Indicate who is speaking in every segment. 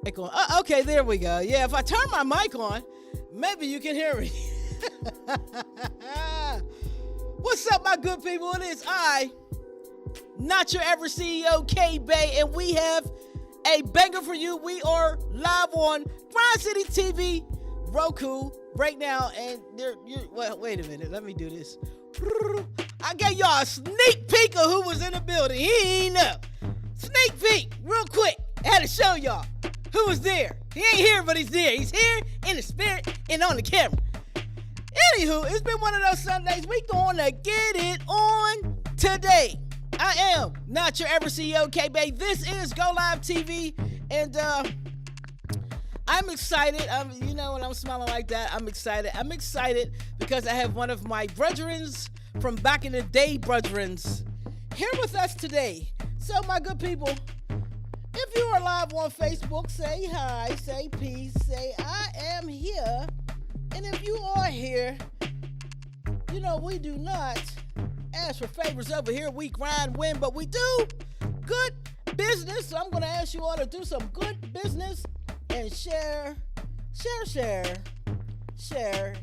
Speaker 1: Mic on. Okay, there we go. Yeah, if I turn my mic on, maybe you can hear me. What's up, my good people? It is I, Not Your Average CEO KBey, and we have a banger for you. We are live on Grind City TV, Roku right now, and wait a minute. Let me do this. I gave y'all a sneak peek of who was in the building. He ain't know. Sneak peek, real quick. I had to show y'all who was there. He ain't here, but he's there. He's here in the spirit and on the camera. Anywho, it's been one of those Sundays. We gonna get it on today. I am Not Your Average CEO KBey. This is GoLiveTv, and I'm excited. You know, when I'm smiling like that, I'm excited. I'm excited because I have one of my brethrens from back in the day, brethrens, here with us today. So, my good people, if you are live on Facebook, say hi, say peace, say I am here. And if you are here, you know, we do not ask for favors over here. We grind, win, but we do good business. So I'm going to ask you all to do some good business and share,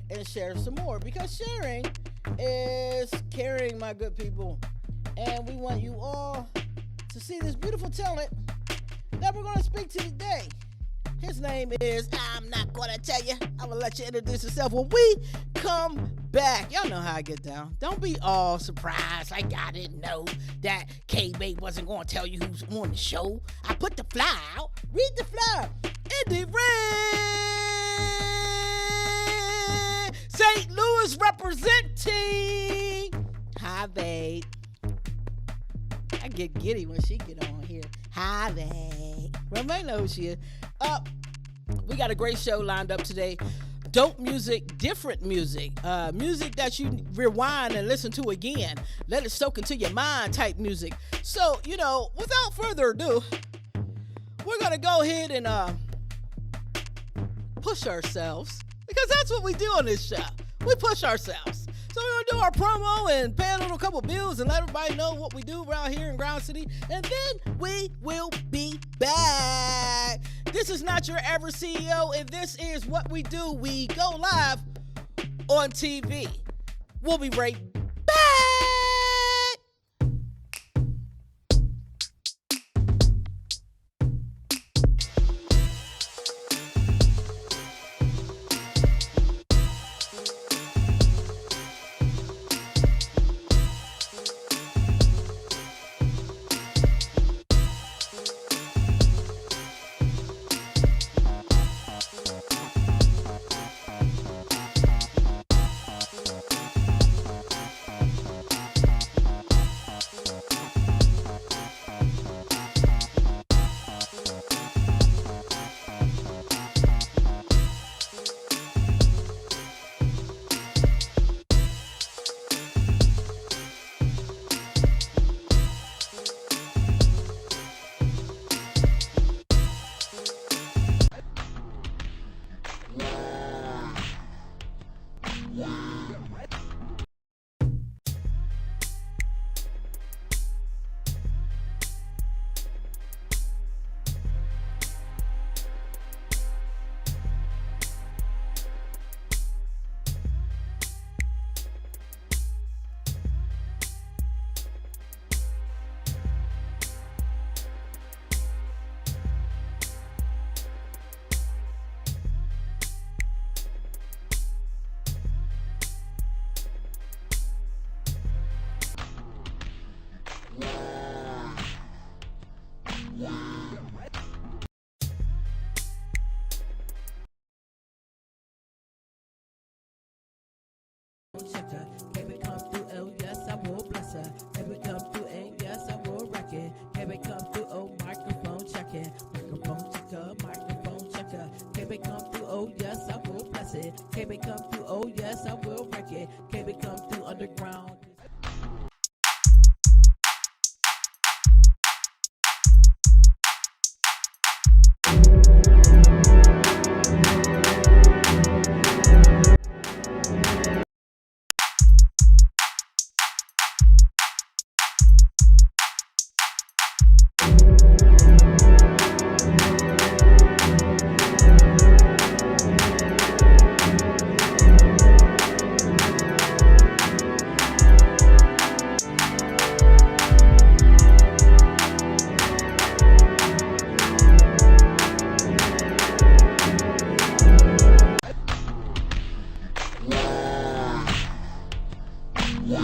Speaker 1: and share some more. Because sharing is caring, my good people. And we want you all to see this beautiful talent that we're going to speak to today. His name is, I'm not going to tell you. I'm going to let you introduce yourself when we come back. Y'all know how I get down. Don't be all surprised like I didn't know that KBey wasn't going to tell you who's on the show. I put the flyer out. Read the flyer. In the red, St. Louis representing. Hi, babe. I get giddy when she get on here. Hi, babe. Well, I might know who she is. We got a great show lined up today. Dope music, different music. Music that you rewind and listen to again. Let it soak into your mind type music. So, you know, without further ado, we're going to go ahead and push ourselves. Because that's what we do on this show. We push ourselves. So we're going to do our promo and pay a little couple bills and let everybody know what we do around here in Ground City. And then we will be back. This is Not Your Average CEO, and this is what we do. We go live on TV. We'll be right back.
Speaker 2: Checker, KBey come through, oh yes, I will bless her. KBey come through, and yes, I will wreck it. KBey come through, oh microphone checker, microphone checker, microphone checker. KBey come through, oh yes, I will bless it. KBey come through, oh yes, I will wreck it. KBey come through underground.
Speaker 1: We're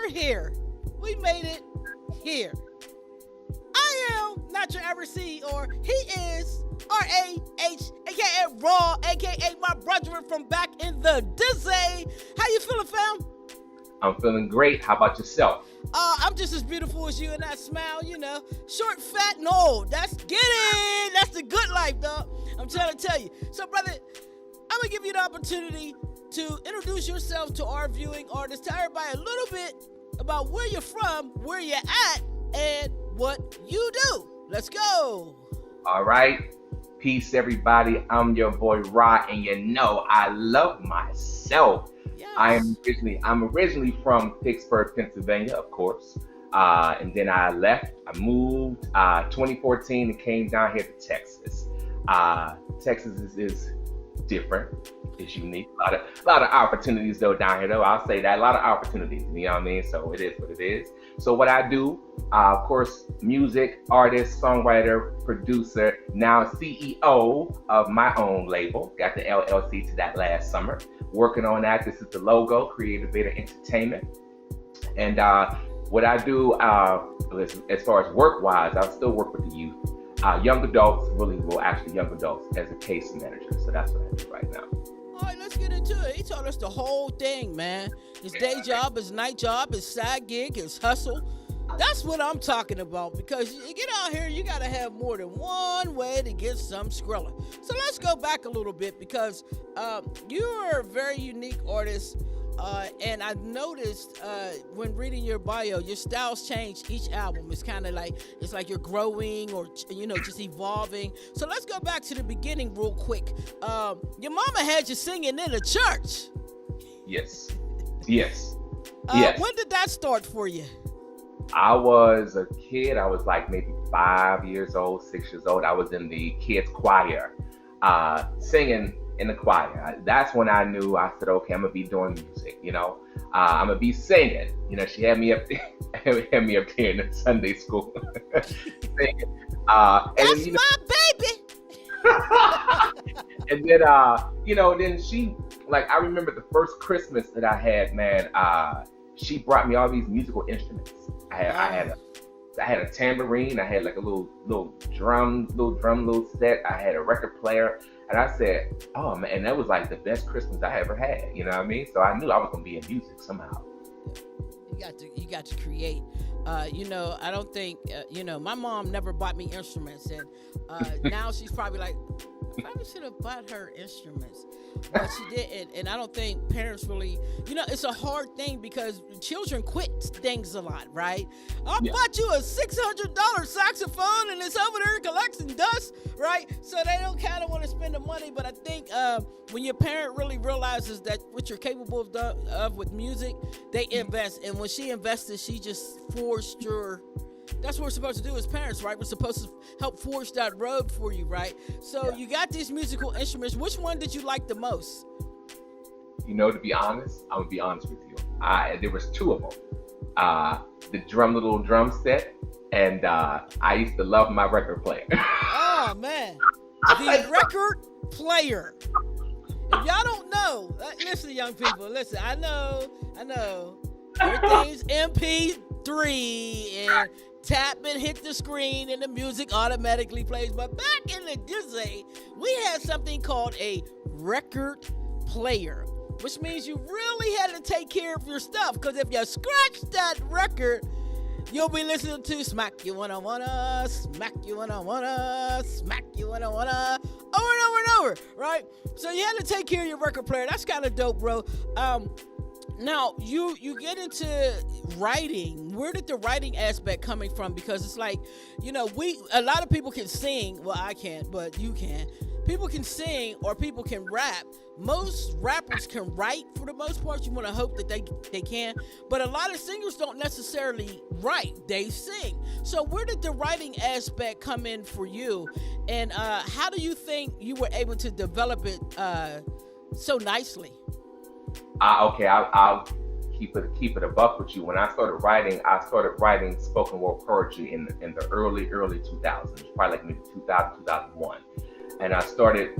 Speaker 1: here. We made it here. I am Not Your Average C, or he is R.A.H, aka Raw, aka my brother from back in the Disney. How you feeling, fam?
Speaker 3: I'm feeling great. How about yourself?
Speaker 1: I'm just as beautiful as you, and I smile, you know. Short, fat, and old. That's get it. That's the good life, dog. I'm trying to tell you. So, brother, I'm gonna give you the opportunity to introduce yourself to our viewing audience. Tell everybody a little bit about where you're from, where you're at, and what you do. Let's go.
Speaker 3: All right. Peace, everybody. I'm your boy Ra, and you know I love myself.
Speaker 1: Yes.
Speaker 3: I'm originally from Pittsburgh, Pennsylvania, of course. And then I left. I moved 2014 and came down here to Texas. Texas is different. It's unique. A lot of opportunities though down here though. I'll say that, a lot of opportunities. You know what I mean? So it is what it is. So what I do, of course, music, artist, songwriter, producer, now CEO of my own label. Got the LLC to that last summer. Working on that. This is the logo, Creative Beta Entertainment. And what I do, as far as work-wise, I still work with the youth. Young adults, young adults as a case manager. So that's what I do right now.
Speaker 1: All right, let's get into it. He told us the whole thing, man. His day job, his night job, his side gig, his hustle. That's what I'm talking about, because you get out here, you got to have more than one way to get some Skrilla. So let's go back a little bit, because you are a very unique artist, and I've noticed when reading your bio, your styles change each album. It's kind of like, it's like you're growing or, you know, just evolving. So let's go back to the beginning real quick. Your mama had you singing in a church.
Speaker 3: Yes. Yes.
Speaker 1: When did that start for you?
Speaker 3: I was a kid. I was like maybe 5 years old, 6 years old. I was in the kids choir, singing in the choir. That's when I knew. I said, okay, I'm gonna be doing music. You know, I'm gonna be singing. You know, she had me up there, had me up there in the Sunday school singing.
Speaker 1: That's
Speaker 3: then, you know,
Speaker 1: my baby.
Speaker 3: and then, you know, then she, like, I remember the first Christmas that I had, man. She brought me all these musical instruments. I had a tambourine. I had like a little drum set. I had a record player, and I said, "Oh man!" And that was like the best Christmas I ever had. You know what I mean? So I knew I was gonna be in music somehow.
Speaker 1: You got to create. You know, I don't think you know. My mom never bought me instruments, and now she's probably like, I probably should have bought her instruments, but she didn't. And I don't think parents really, you know, it's a hard thing because children quit things a lot, right? I bought you a $600 saxophone and it's over there collecting dust, right? So they don't kind of want to spend the money. But I think when your parent really realizes that what you're capable of with music, they invest. And when she invested, she just forced your... That's what we're supposed to do as parents, right? We're supposed to help forge that road for you, right? So you got these musical instruments. Which one did you like the most?
Speaker 3: You know, to be honest, I'm gonna be honest with you. There was two of them. The little drum set, and I used to love my record player.
Speaker 1: Oh man, the record player. If y'all don't know, listen, young people, listen. I know. Everything's MP3 and tap and hit the screen and the music automatically plays. But back in the day, we had something called a record player, which means you really had to take care of your stuff. Because if you scratch that record, you'll be listening to Smack You Wanna Wanna, Smack You Wanna Wanna, Smack You Wanna Wanna, over and over and over, right? So you had to take care of your record player. That's kind of dope, bro. Now, you get into writing. Where did the writing aspect coming from? Because it's like, you know, a lot of people can sing. Well, I can't, but you can. People can sing or people can rap. Most rappers can write for the most part. You want to hope that they can. But a lot of singers don't necessarily write. They sing. So where did the writing aspect come in for you? And how do you think you were able to develop it so nicely?
Speaker 3: Okay, I'll keep it a buck with you. When I started writing spoken word poetry in the early 2000s, probably like maybe 2000, 2001. and I started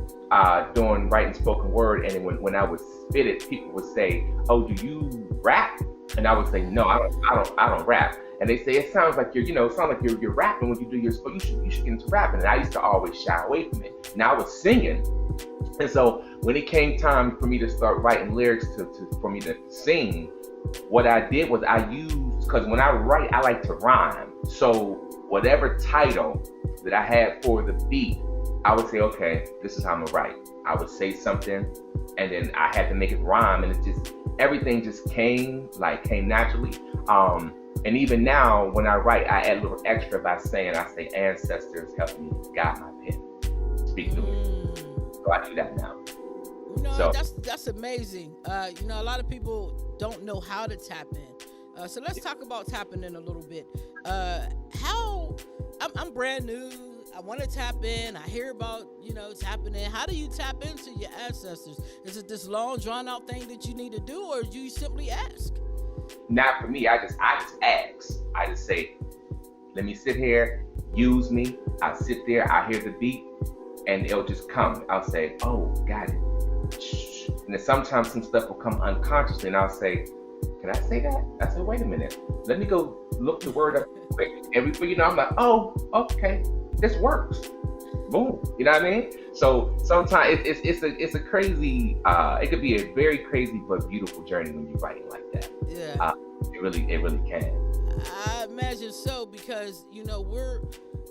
Speaker 3: doing writing spoken word. And then when I would spit it, people would say, "Oh, do you rap?" And I would say, "No, I don't rap." And they say, "It sounds like you're rapping when you do your spoken. You should get into rapping." And I used to always shy away from it. Now I was singing, and so when it came time for me to start writing lyrics for me to sing, what I did was I used, because when I write, I like to rhyme. So whatever title that I had for the beat, I would say, okay, this is how I'm gonna write. I would say something, and then I had to make it rhyme, and everything just came naturally. And even now, when I write, I add a little extra by saying, I say, ancestors help me guide my pen, speak through me. So I do that now.
Speaker 1: That's amazing. A lot of people don't know how to tap in. So let's talk about tapping in a little bit. I'm brand new. I want to tap in. I hear about, tapping in. How do you tap into your ancestors? Is it this long, drawn out thing that you need to do, or do you simply ask?
Speaker 3: Not for me. I just ask. I just say, let me sit here, use me. I sit there, I hear the beat, and it'll just come. I'll say, oh, got it. And then sometimes some stuff will come unconsciously, and I'll say, can I say that? I say, wait a minute. Let me go look the word up quick. And before you know, I'm like, oh, okay, this works. Boom. You know what I mean? So sometimes it's a crazy, it could be a very crazy but beautiful journey when you're writing like that.
Speaker 1: Yeah.
Speaker 3: It really can.
Speaker 1: I imagine so, because we're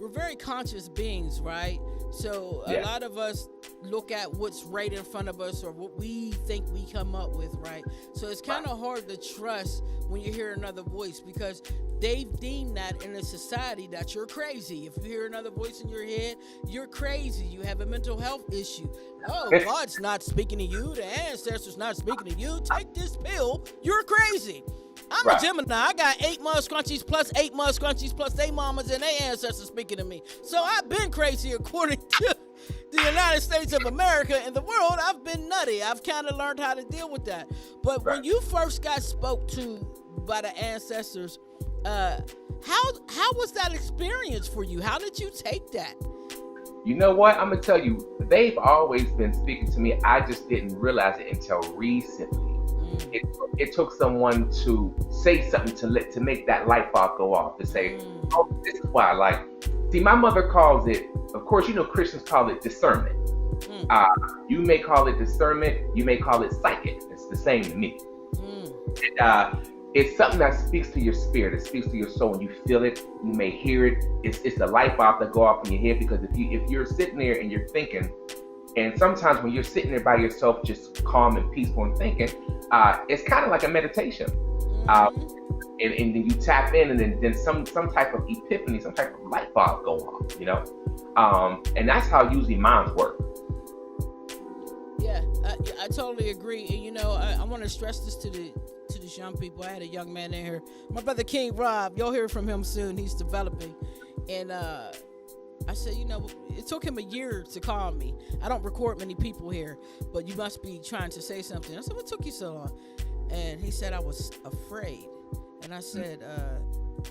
Speaker 1: very conscious beings, right? So a lot of us look at what's right in front of us or what we think we come up with, right? So it's kind of hard to trust when you hear another voice, because they've deemed that in a society that you're crazy. If you hear another voice in your head, you're crazy. You have a mental health issue. Oh, God's not speaking to you. The ancestors not speaking to you. Take this pill. You're crazy. I'm a Gemini. I got 8 mud scrunchies plus 8 mud scrunchies plus their mamas and their ancestors speaking to me. So I've been crazy according to the United States of America and the world. I've been nutty. I've kind of learned how to deal with that. But when you first got spoke to by the ancestors, how was that experience for you? How did you take that?
Speaker 3: You know what? I'm gonna tell you, they've always been speaking to me. I just didn't realize it until recently. It took someone to say something to make that light bulb go off, to say, oh, this is why I like. See, my mother calls it, of course, Christians call it discernment. You may call it discernment, you may call it psychic. It's the same to me. And, it's something that speaks to your spirit. It speaks to your soul, and you feel it. You may hear it. It's the light bulb that go off in your head, because if you're sitting there and you're thinking, and sometimes when you're sitting there by yourself, just calm and peaceful and thinking, it's kind of like a meditation. And then you tap in, and then some type of epiphany, some type of light bulb go off, and that's how usually minds work.
Speaker 1: Yeah, I totally agree. And I want to stress this to these young people. I had a young man in here, my brother King Rob. You'll hear from him soon. He's developing, and I said, it took him a year to call me. I don't record many people here, but you must be trying to say something. I said, what took you so long? And he said, I was afraid. And I said,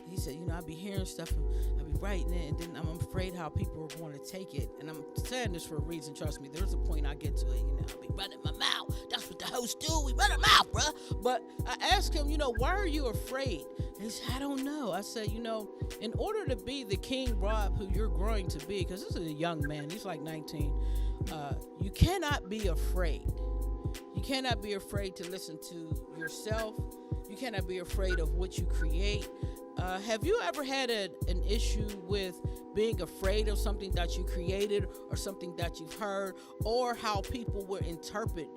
Speaker 1: he said, I'd be hearing stuff and I'd be writing it, and then I'm afraid how people are going to take it. And I'm saying this for a reason. Trust me, there's a point I get to it. I'll be running my mouth. That's what the hosts do. We run our mouth, bruh. But I asked him, why are you afraid? And he said, I don't know. I said, in order to be the King Rob who you're growing to be, because this is a young man, he's like 19, you cannot be afraid. You cannot be afraid to listen to yourself. You cannot be afraid of what you create. Have you ever had an issue with being afraid of something that you created, or something that you've heard, or how people will interpret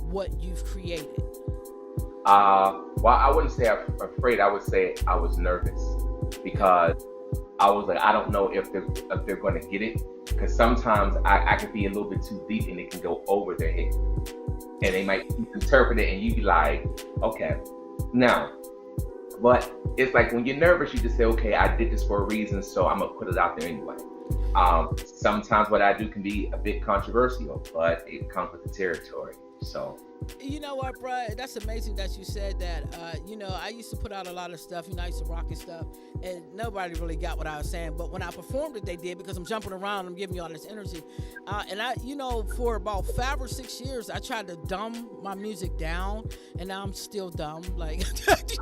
Speaker 1: what you've created?
Speaker 3: Well, I wouldn't say I'm afraid. I would say I was nervous, because I was like, I don't know if they're going to get it, because sometimes I could be a little bit too deep and it can go over their head, and they might interpret it, and you be like, okay, now. But it's like when you're nervous, you just say, okay, I did this for a reason, so I'm gonna put it out there anyway. Sometimes what I do can be a bit controversial, but it comes with the territory. So.
Speaker 1: You know what, bro? That's amazing that you said that. You know, I used to put out a lot of stuff. You know, I used to rock and stuff, and nobody really got what I was saying. But when I performed it, they did, because I'm jumping around, I'm giving you all this energy. And I, you know, for about 5 or 6 years, I tried to dumb my music down, and now I'm still dumb. Like,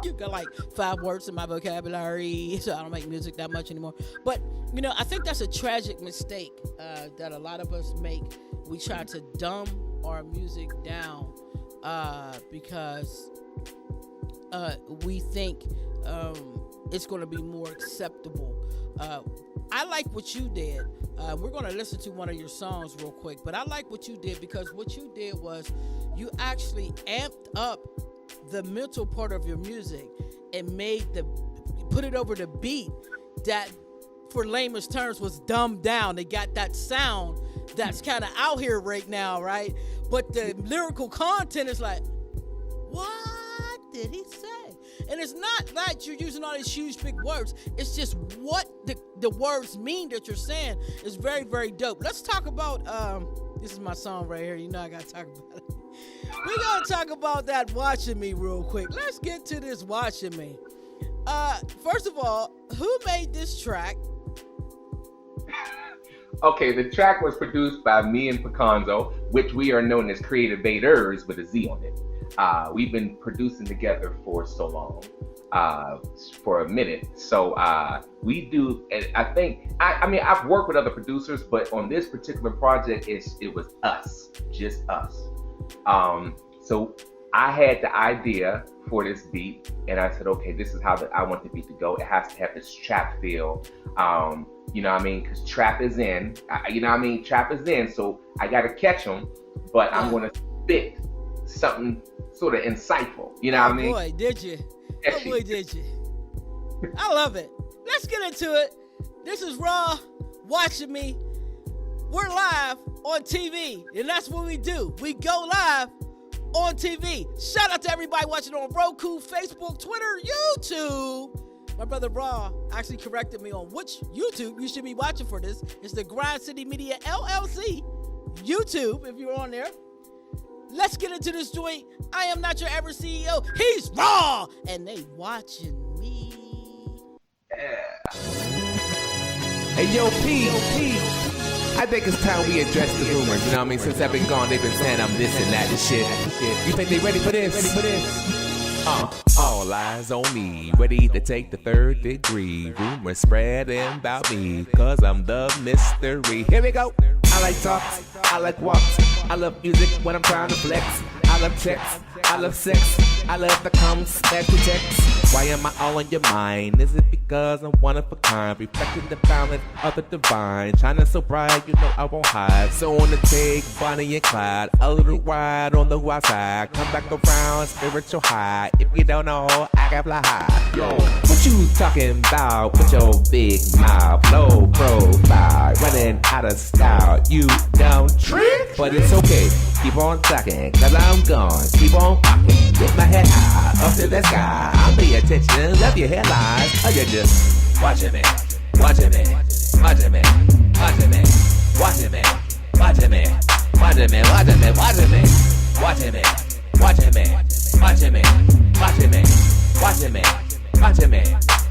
Speaker 1: you got like 5 words in my vocabulary, so I don't make music that much anymore. But, you know, I think that's a tragic mistake that a lot of us make. We try to dumb our music down because we think it's going to be more acceptable. I like what you did. We're going to listen to one of your songs real quick, but I like what you did, because what you did was you actually amped up the mental part of your music and put it over the beat that, for layman's terms, was dumbed down. They got that sound that's kind of out here right now, right? But the lyrical content is like, what did he say? And it's not that you're using all these huge big words. It's just what the words mean that you're saying is very, very dope. Let's talk about, this is my song right here. You know I got to talk about it. We're going to talk about that Watching Me real quick. Let's get to this Watching Me. First of all, who made this track?
Speaker 3: Okay, the track was produced by me and Picanzo, which we are known as Creative Vaders with a Z on it. We've been producing together for so long, for a minute. So we do, and I mean, I've worked with other producers, but on this particular project, it was us, just us. So I had the idea for this beat, and I said, okay, this is how I want the beat to go. It has to have this trap feel. You know what I mean? Because trap is in. You know what I mean? Trap is in, so I got to catch them, but I'm going to spit something sort of insightful. You know what I mean?
Speaker 1: Boy, did you. Oh, boy, did you. I love it. Let's get into it. This is Raw Watching Me. We're live on TV, and that's what we do. We go live on TV. Shout out to everybody watching on Roku, Facebook, Twitter, YouTube. My brother Raw actually corrected me on which YouTube you should be watching for this. It's the Grind City Media LLC YouTube, if you're on there. Let's get into this joint. I am not your average CEO. He's Raw, and they watching me.
Speaker 3: Yeah.
Speaker 4: Hey, yo, P. I think it's time we address the rumors, you know what I mean? Since I've been gone, they've been saying I'm this and that and shit. You think they ready for this? All eyes on me, ready to take the 3rd degree. Rumors spreading about me, cause I'm the mystery. Here we go. I like talks, I like walks, I love music when I'm trying to flex. I love checks, I love sex, I love the comes that you text. Why am I all on your mind? Is it because I'm one of a kind, reflecting the balance of the divine, shining so bright, you know I won't hide. So on the take, Bonnie and Clyde, a little wide on the wild side, come back around, spiritual high. If you don't know, I can fly high. Yo, what you talking about with your big mouth, low profile, running out of style? You don't trip, but it's okay. Keep on talking, cause I'm gone. Keep on walking, with my head high, up to the sky. I'll pay attention, love your headlines. Oh, you're just watching me, watching me, watching me, watching me, watching me, watching me, watching me, watching me, watching me, watching me, watching me, watching me, watching me, watching me, watching me,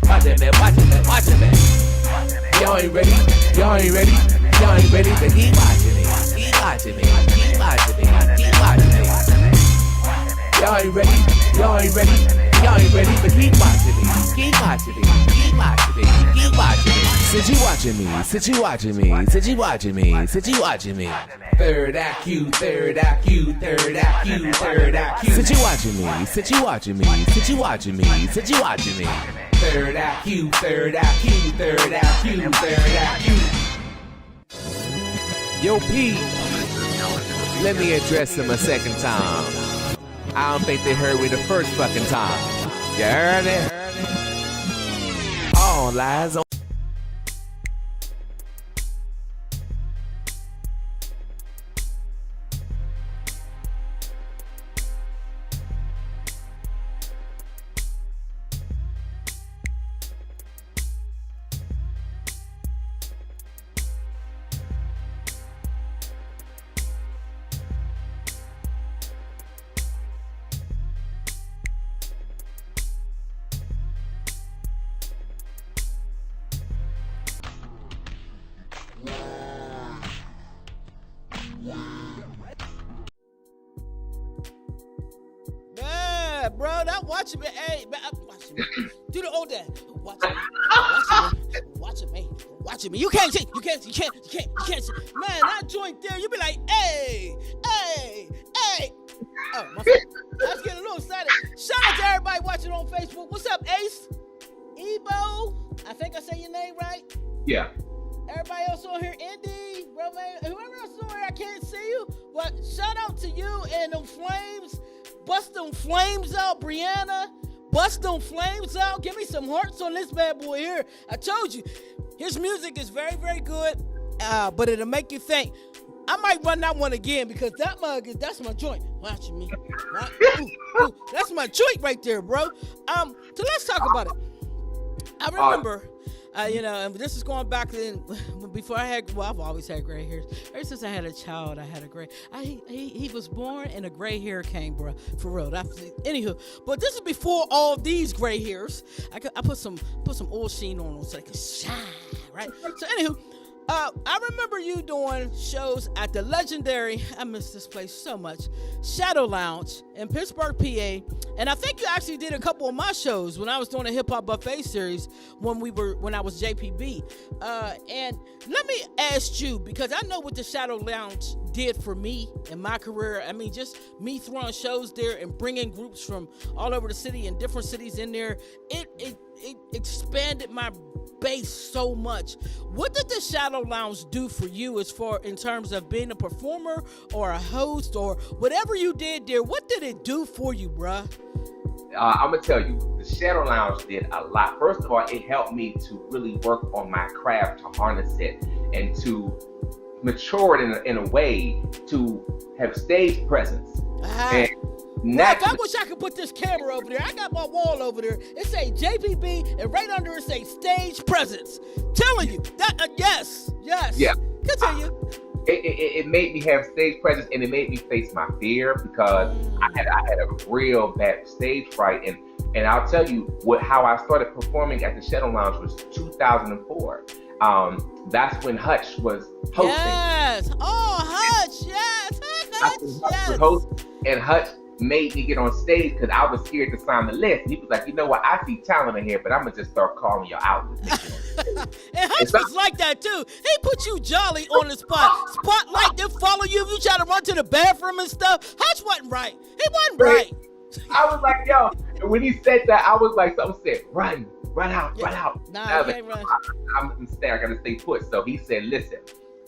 Speaker 4: watching me, watching me, watching me. Y'all ain't ready, y'all ain't ready, y'all ain't ready, but keep watching me, keep watching me, keep watching me, keep watching me. Y'all ain't ready, y'all ain't ready, y'all ain't ready, but keep watching me, keep watching me, keep watching me, keep watching me. Since you watching me, since you watching me, since you watching me, since you watching me. Third act, third act, third act, third act. Since you watching me, since you watching me, since you watching me, since you watching me. Third act, third act, third act, third act. Yo, P, let me address him a second time. I don't think they heard me the first fucking time. You heard it? All eyes on.
Speaker 1: Yeah, bro. That watching me. Hey, man, watching me. Do the old dad. Watching me. You can't see. You can't see. Man, that joint there, you be like, hey. Oh, my fault. I was getting a little excited. Shout out to everybody watching on Facebook. What's up, Ace? Ebo? I think I say your name right.
Speaker 3: Yeah.
Speaker 1: Everybody else on here, Indy, Romain, whoever else on here, I can't see you. But shout out to you and them flames. Bust them flames out, Brianna. Bust them flames out. Give me some hearts on this bad boy here. I told you, his music is very, very good. But it'll make you think. I might run that one again because that's my joint. Watching me. Ooh, that's my joint right there, bro. So let's talk about it. I remember, and this is going back then before I've always had gray hairs. Ever since I had a child, I had a gray. He was born and a gray hair came, bro, for real. Anywho, but this is before all these gray hairs. I put some oil sheen on them so they can shine, right? So anywho. I remember you doing shows at the legendary, I miss this place so much, Shadow Lounge in Pittsburgh, PA. And I think you actually did a couple of my shows when I was doing a hip hop buffet series when I was JPB. And let me ask you, because I know what the Shadow Lounge did for me in my career. I mean, just me throwing shows there and bringing groups from all over the city and different cities in there. It expanded my base so much. What did the Shadow Lounge do for you in terms of being a performer or a host or whatever you did there? What did it do for you, bruh?
Speaker 3: I'm gonna tell you, the Shadow Lounge did a lot. First of all, it helped me to really work on my craft, to harness it, and to mature it in a way to have stage presence. And
Speaker 1: If I wish I could put this camera over there. I got my wall over there. It say JPB, and right under it say stage presence. Telling you that yes. Yeah. Continue.
Speaker 3: It made me have stage presence, and it made me face my fear because I had a real bad stage fright. And I'll tell you how I started performing at the Shadow Lounge was 2004. That's when Hutch was hosting.
Speaker 1: Yes. Oh, Hutch. Yes. Hutch. Yes.
Speaker 3: Was hosting, and Hutch made me get on stage because I was scared to sign the list. And he was like, you know what? I see talent in here, but I'm going to just start calling you out.
Speaker 1: And Hutch was like that too. He put you jolly on the spot. Spotlight, then follow you if you try to run to the bathroom and stuff. Hutch wasn't right. He wasn't right.
Speaker 3: I was like, yo. And when he said that, I was like, something said, run out.
Speaker 1: Nah, you can't run.
Speaker 3: I got to stay put. So he said, listen,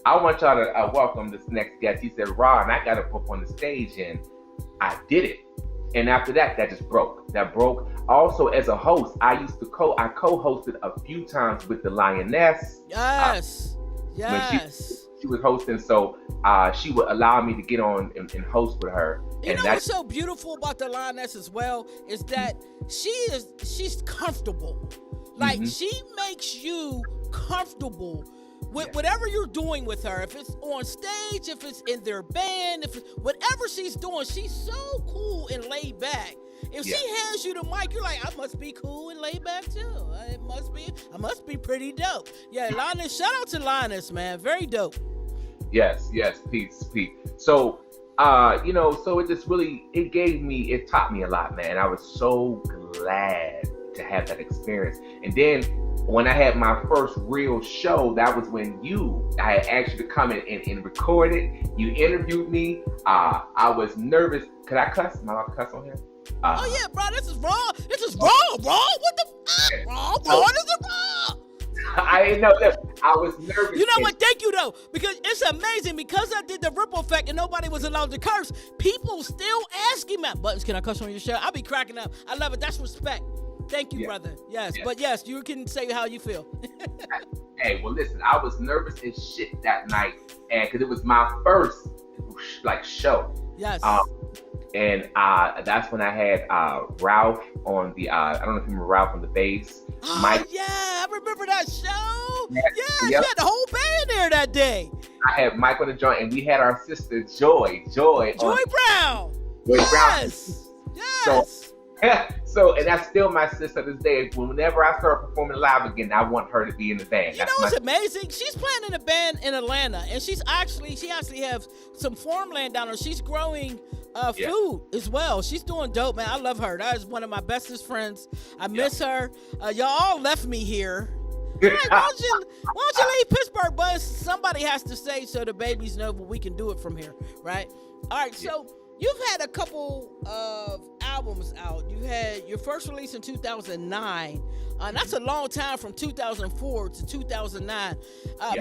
Speaker 3: I want y'all to welcome this next guest. He said, Ron, I got to perform on the stage, and I did it. And after that just broke. That broke. Also, as a host, I co-hosted a few times with the Lioness.
Speaker 1: Yes.
Speaker 3: When she was hosting, so she would allow me to get on and host with her.
Speaker 1: You know what's so beautiful about the Lioness as well is that she's comfortable. Like she makes you comfortable with whatever you're doing with her. If it's on stage, if it's in their band, whatever she's doing, she's so cool and laid back. If she hands you the mic, you're like, I must be cool and laid back too. I must be pretty dope. Yeah, Lioness, shout out to Lioness, man. Very dope.
Speaker 3: Yes, peace. So, so it taught me a lot, man. I was so glad to have that experience. And then when I had my first real show, that was when I had asked you to come in and record it. You interviewed me. I was nervous. Could I cuss? Am I allowed to cuss on here?
Speaker 1: Oh yeah, bro, this is raw. This is raw, bro. What the fuck? Raw, this is raw.
Speaker 3: I didn't know that. I was nervous.
Speaker 1: You know what? Thank you though, because it's amazing. Because I did the ripple effect and nobody was allowed to curse, people still asking me, Buttons, can I cuss on your show? I'll be cracking up. I love it. That's respect. Thank you, brother. Yes, but yes, you can say how you feel.
Speaker 3: Hey, well, listen, I was nervous as shit that night, and because it was my first show.
Speaker 1: Yes.
Speaker 3: And that's when I had Ralph on the, I don't know if you remember Ralph on the bass.
Speaker 1: Oh,
Speaker 3: Mike.
Speaker 1: Yeah, I remember that show.
Speaker 3: Yeah,
Speaker 1: you had the whole band there that day.
Speaker 3: I had Mike on the joint, and we had our sister Joy
Speaker 1: Brown. Yes.
Speaker 3: So, and that's still my sister to this day. Whenever I start performing live again, I want her to be in the band.
Speaker 1: You know what's amazing? She's playing in a band in Atlanta, and she actually has some farmland down there. She's growing
Speaker 3: Yeah.
Speaker 1: Food as well. She's doing dope, man. I love her. That is one of my bestest friends. I miss her. Y'all all left me here. Like, why don't you leave Pittsburgh, Buzz? Somebody has to say so the babies know we can do it from here, right? All right, so you've had a couple of albums out. You had your first release in 2009. That's a long time from 2004 to 2009.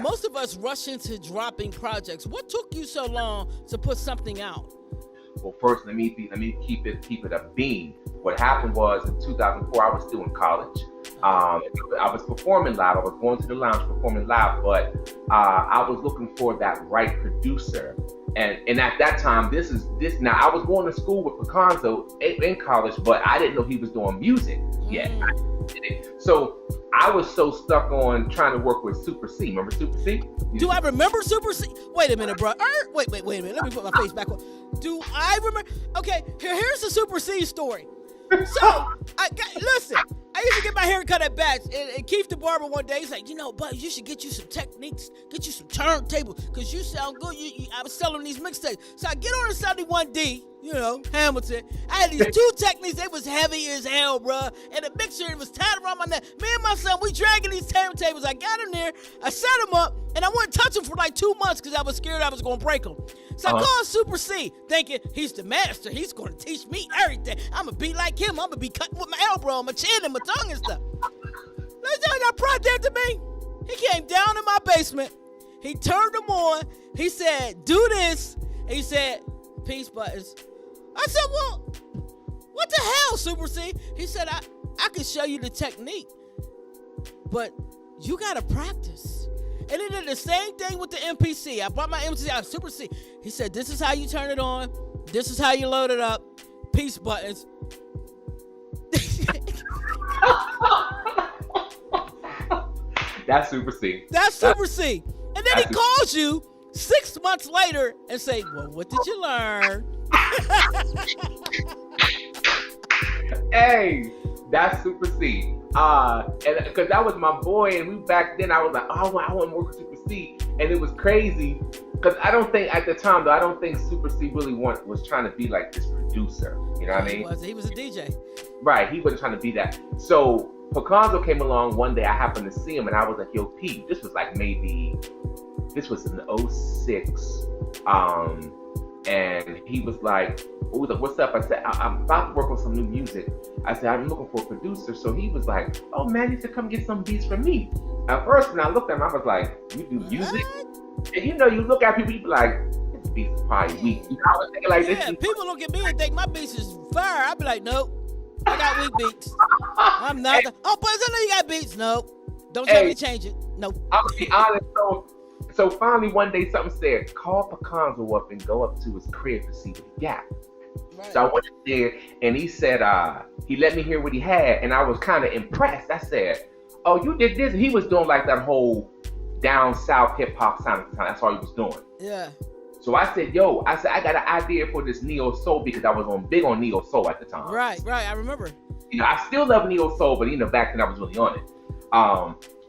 Speaker 1: Most of us rush into dropping projects. What took you so long to put something out?
Speaker 3: Well, first, let me keep it a beam. What happened was in 2004, I was still in college. I was performing live. I was going to the lounge performing live, but I was looking for that right producer. And at that time, now I was going to school with Picanzo in college, but I didn't know he was doing music yet. So I was so stuck on trying to work with Super C. Remember Super C?
Speaker 1: Do I remember Super C? Wait a minute, bro. Wait a minute. Let me put my face back on. Do I remember? Okay, here's the Super C story. So, listen, I used to get my hair cut at Bats, and Keith the barber one day, he's like, Bud, you should get you some techniques, get you some turntables, because you sound good. I was selling these mixtapes. So I get on a 71D, Hamilton. I had these two techniques. They was heavy as hell, bruh. And the mixer, it was tied around my neck. Me and my son, we dragging these turntables. I got in there, I set them up, and I wouldn't touch them for like 2 months because I was scared I was going to break them. So I called Super C, thinking he's the master. He's going to teach me everything. I'm going to be like him. I'm going to be cutting with my elbow, my chin, and my tongue and stuff. Let's tell you that project to me. He came down in my basement. He turned them on. He said, do this. And he said, peace buttons. I said, well, what the hell, Super C? He said, I can show you the technique, but you got to practice. And he did the same thing with the MPC. I brought my MPC out, Super C. He said, this is how you turn it on. This is how you load it up. Peace buttons.
Speaker 3: That's Super C.
Speaker 1: That's Super C. And then he calls you 6 months later and say, well, what did you learn?
Speaker 3: Hey, that's Super C. And because that was my boy, and back then I was like, oh, I want to work with Super C, and it was crazy because I don't think at the time though, I don't think Super C really was trying to be like this producer. You know what I mean?
Speaker 1: He was a DJ.
Speaker 3: Right, he wasn't trying to be that. So Picanzo came along one day. I happened to see him, and I was like, yo, Pete, this was in 06. And he was like, what's up? I said, I'm about to work on some new music. I said, I'm looking for a producer. So he was like, oh man, you should come get some beats from me. At first, when I looked at him, I was like, you do music? And you look at people, you be like, this beat is probably weak. I was thinking like this.
Speaker 1: People look at me and think my beats is fire. I'd be like, nope, I got weak beats. I'm not. Oh, but I know you got beats. Nope. Don't tell me to change it. Nope.
Speaker 3: I'll be honest. So finally one day something said, call Picanzo up and go up to his crib to see what he got. Right. So I went there and he said, he let me hear what he had, and I was kind of impressed. I said, oh, you did this? And he was doing like that whole down south hip hop sound at the time. That's all he was doing.
Speaker 1: Yeah.
Speaker 3: So I said, I got an idea for this neo soul because I was big on neo soul at the time.
Speaker 1: Right, I remember.
Speaker 3: I still love neo soul, but back then I was really on it.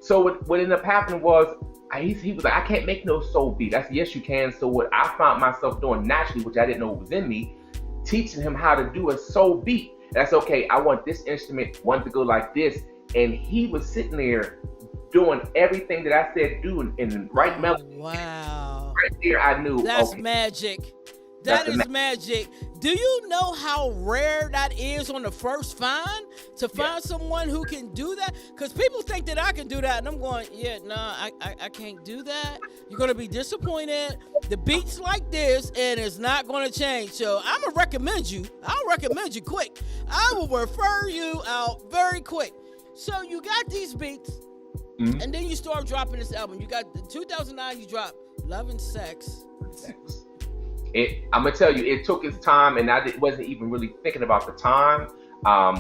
Speaker 3: So what ended up happening was, he was like, I can't make no soul beat. I said, yes, you can. So what I found myself doing naturally, which I didn't know was in me, teaching him how to do a soul beat. That's okay. I want this instrument, want to go like this. And he was sitting there doing everything that I said do in right melody.
Speaker 1: Wow.
Speaker 3: Right there, I knew.
Speaker 1: That's magic. That is magic. Do you know how rare that is on the first find? To find someone who can do that? Because people think that I can do that, and I'm going, I can't do that. You're going to be disappointed. The beat's like this, and it's not going to change. So I'm going to recommend you. I'll recommend you quick. I will refer you out very quick. So you got these beats, and then you start dropping this album. You got the 2009, you dropped Love and Sex.
Speaker 3: I'm gonna tell you, it took its time, and I wasn't even really thinking about the time.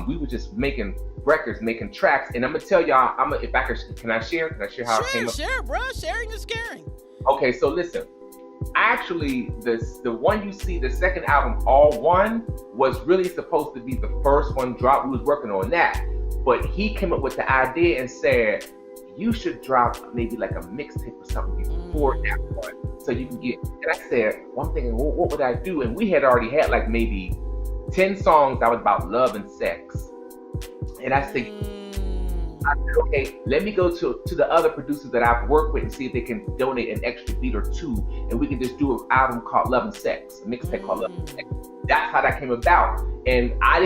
Speaker 3: We were just making records, making tracks, and I'm gonna tell y'all. Can I share? Can I share how it came up?
Speaker 1: Share, bro. Sharing is caring.
Speaker 3: Okay, so listen. Actually, the one you see, the second album, All One, was really supposed to be the first one dropped. We was working on that, but he came up with the idea and said, you should drop maybe like a mixtape or something before that one, so you can get. And I said, well, I'm thinking, well, what would I do? And we had already had like maybe 10 songs that was about love and sex. And I said, okay, let me go to the other producers that I've worked with and see if they can donate an extra beat or two, and we can just do an album called Love and Sex, a mixtape called Love and Sex. That's how that came about. And I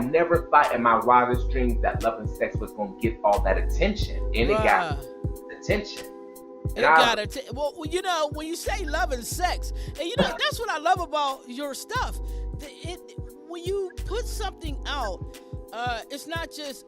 Speaker 3: never thought in my wildest dreams that Love and Sex was going to get all that attention. And it got attention.
Speaker 1: Well, you know, when you say love and sex, and you know, that's what I love about your stuff. When you put something out, it's not just,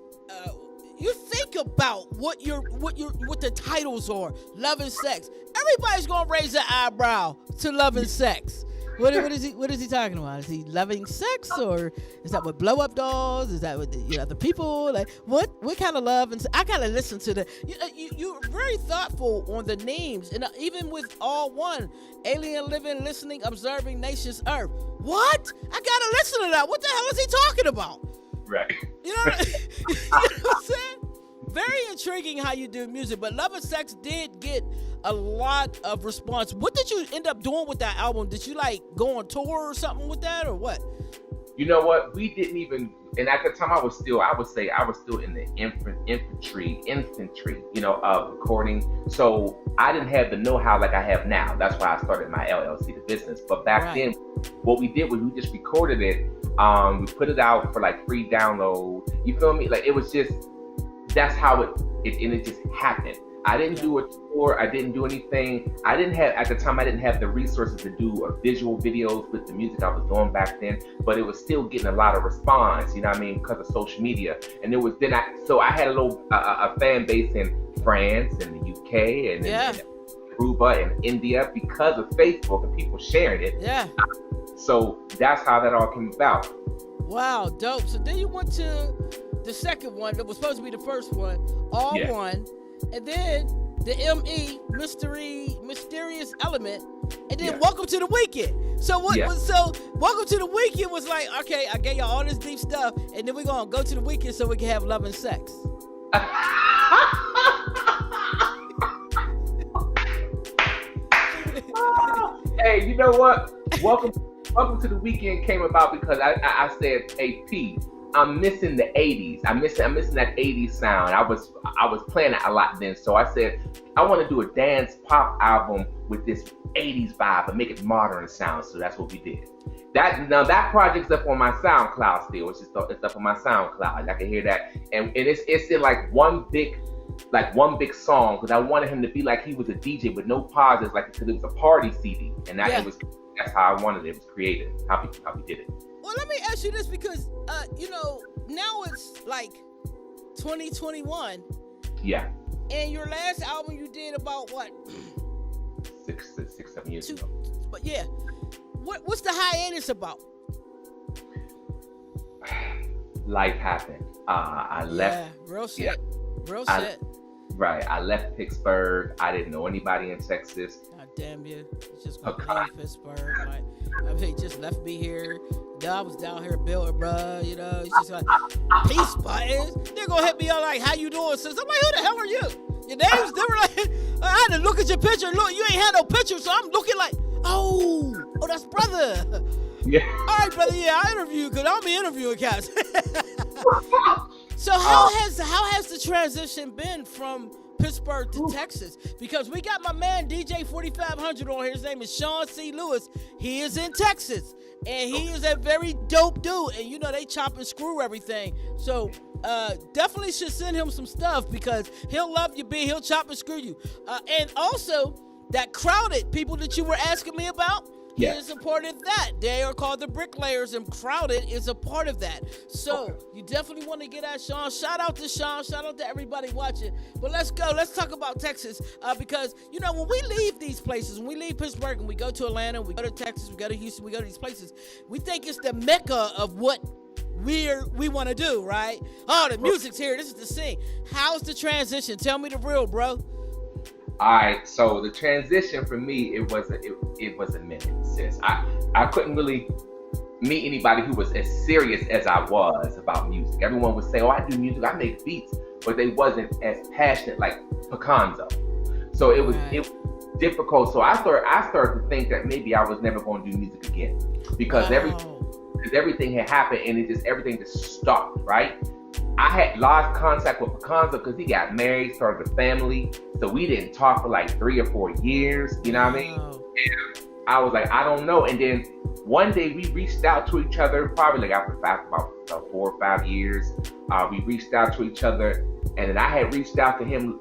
Speaker 1: you think about what the titles are. Love and sex. Everybody's going to raise their eyebrow to love and sex. What is he talking about? Is he loving sex, or is that with blow up dolls? Is that with the people? Like what kind of love? And I gotta listen to you're very thoughtful on the names, and even with all one alien living, listening, observing nations Earth. What? I gotta listen to that. What the hell is he talking about?
Speaker 3: Right.
Speaker 1: You know what I'm saying? Very intriguing how you do music, but Love and Sex did get a lot of response. What did you end up doing with that album? Did you like go on tour or something with that, or what?
Speaker 3: You know what? We didn't even, and at the time I was still in the infantry, of recording. So I didn't have the know-how like I have now. That's why I started my LLC, the business. But back then, what we did was we just recorded it. We put it out for like free download. You feel me? Like it was just, that's how it just happened. I didn't do a tour. I didn't do anything. At the time, I didn't have the resources to do visual videos with the music I was doing back then, but it was still getting a lot of response, you know what I mean, because of social media. And I had a fan base in France and the UK and Aruba and India because of Facebook and people sharing it. Yeah. So that's how that all came about.
Speaker 1: Wow, dope. So then you went to the second one that was supposed to be the first one, one, and then the ME, mysterious element, and then Welcome to the Weekend. So so Welcome to the Weekend was like, okay, I gave y'all all this deep stuff, and then we're gonna go to the weekend so we can have love and sex.
Speaker 3: Hey, you know what? Welcome to the Weekend came about because I said, hey, P, I'm missing the 80s. I'm missing that 80s sound. I was playing it a lot then. So I said, I want to do a dance pop album with this 80s vibe and make it modern sound. So that's what we did. That project's up on my SoundCloud still. It's up on my SoundCloud. I can hear that. And it's in like one big song, because I wanted him to be like he was a DJ with no pauses, like, because it was a party CD. And that's how I wanted it. It was creative, how we did it.
Speaker 1: Well, let me ask you this, because now it's like 2021.
Speaker 3: Yeah.
Speaker 1: And your last album you did about what?
Speaker 3: 7 years ago.
Speaker 1: But yeah. What's the hiatus about?
Speaker 3: Life happened. I left.
Speaker 1: Real shit. Real shit.
Speaker 3: Right. I left Pittsburgh. I didn't know anybody in Texas.
Speaker 1: God damn you. You just gonna leave Pittsburgh. Like, just left me here. I was down here building, bro. You know, it's just like, peace buttons. They're gonna hit me up like, how you doing, sis? I'm like, who the hell are you? Your names, they were like, I had to look at your picture. Look, you ain't had no picture, so I'm looking like, oh, that's brother.
Speaker 3: Yeah.
Speaker 1: All right, brother. Yeah, I interview you because I'll be interviewing cats. So how has the transition been from Pittsburgh to Texas? Because we got my man DJ 4500 on here. His name is Sean C. Lewis. He is in Texas, and he is a very dope dude. And you know they chop and screw everything. So definitely should send him some stuff, because he'll love you, B. He'll chop and screw you. And also that Crowded people that you were asking me about. He is a part of that. They are called the Bricklayers, and Crowded is a part of that. So you definitely want to get at Sean. Shout out to Sean. Shout out to everybody watching. But let's go. Let's talk about Texas, because when we leave these places, when we leave Pittsburgh and we go to Atlanta, we go to Texas, we go to Houston, we go to these places, we think it's the mecca of what we want to do, right? Oh, the music's here. This is the scene. How's the transition? Tell me the real, bro.
Speaker 3: All right, so the transition for me, it was a minute, sis. I couldn't really meet anybody who was as serious as I was about music. Everyone would say, oh, I do music, I make beats. but they wasn't as passionate like Picanzo. So it was difficult. So I started to think that maybe I was never going to do music again because everything had happened and everything just stopped, right? I had lost contact with Picanzo because he got married, started a family, so we didn't talk for like 3 or 4 years. You know what I mean? And I was like, I don't know. And then one day we reached out to each other, probably like after about 4 or 5 years. We reached out to each other, and then I had reached out to him.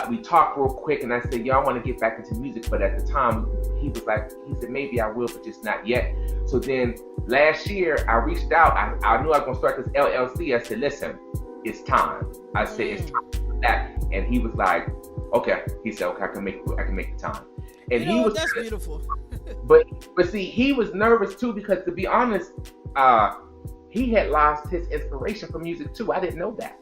Speaker 3: We talked real quick, and I said, "Yo, I want to get back into music." But at the time, he said, "Maybe I will, but just not yet." So then last year, I reached out. I knew I was gonna start this LLC. I said, "Listen, it's time." I said, "It's time for that." And he was like, "Okay." He said, "Okay, I can make the time." And he was
Speaker 1: that's beautiful.
Speaker 3: but see, he was nervous too because, to be honest, he had lost his inspiration for music too. I didn't know that.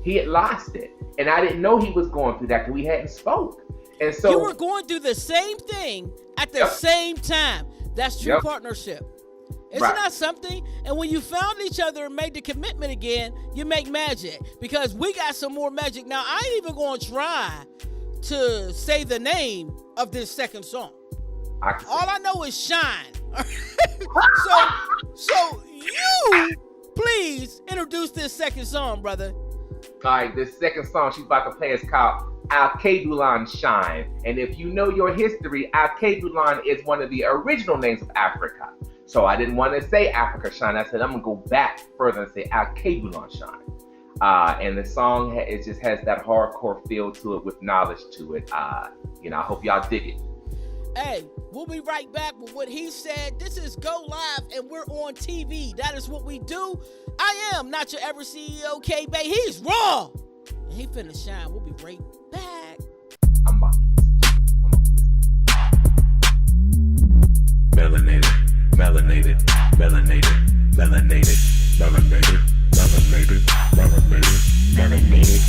Speaker 3: He had lost it, and I didn't know he was going through that because we hadn't spoke. And so
Speaker 1: you were going through the same thing at the same time. That's true partnership. Isn't that something? And when you found each other and made the commitment again, you make magic, because we got some more magic. Now, I ain't even going to try to say the name of this second song. All I know is Shine. so you please introduce this second song, brother.
Speaker 3: All right, this second song she's about to play is called Al-Kebulan Shine. And if you know your history, Al-Kebulan is one of the original names of Africa. So I didn't want to say Africa Shine. I said I'm going to go back further and say Al-Kebulan Shine. And the song, it just has that hardcore feel to it with knowledge to it. I hope y'all dig it.
Speaker 1: Hey, we'll be right back with what he said. This is Go Live, and we're on TV. That is what we do. I am not your ever CEO, KBey. He's raw, and he finna shine. We'll be right back.
Speaker 3: I'm back.
Speaker 5: Melanated, melanated, melanated, melanated, melanated, melanated, melanated, melanated,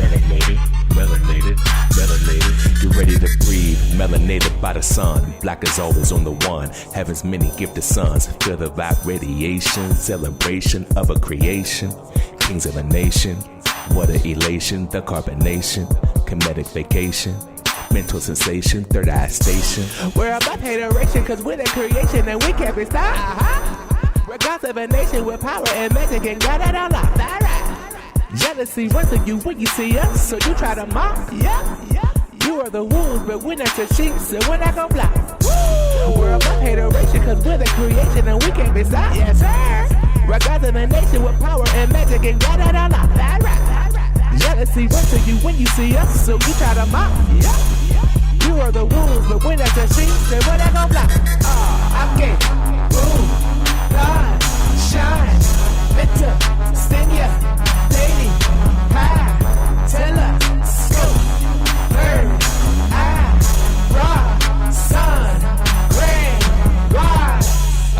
Speaker 5: melanated, melanated, melanated. You ready to breathe, melanated by the sun. Black is always on the one. Heaven's many gifted sons. Feel the vibe radiation, celebration of a creation. Kings of a nation, what an elation. The carbonation, comedic vacation. Mental sensation, third eye station.
Speaker 4: We're above hateration, cause we're the creation and we can't be stopped. We're gods of a nation with power and magic and got it all locked. Jealousy runs to you when you see us, so you try to mock. You are the wolves, but we're not the sheep, so we're not gonna block. We're above hateration, cause we're the creation and we can't be stopped. Yes, sir. We're gods of a nation with power and magic and got it all locked. Jealousy runs to you when you see us, so you try to mock. You are the wolves, but we're not the sheep, so we're not gonna block. I'm gay. Boom. God. Shine. Better. Sting ya. Lady. High. Teller. Scope. Bird. Eye. Raw. Sun. Rain. Wide.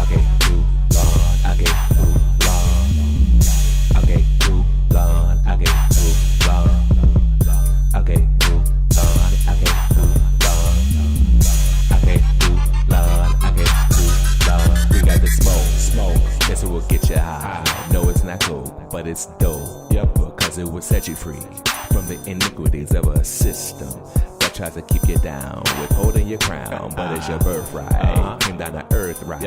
Speaker 5: Okay, too long. Okay, too long. Okay, too long. Okay, too long. Okay, too long. Okay, too long. Okay, too long. Okay, too long. We got the smoke. Guess it will get you high. No, it's not cool, but it's dope. Yep, because it will set you free from the iniquities of a system that tries to keep you down, withholding your crown. But it's your birthright. Came down to earth, right?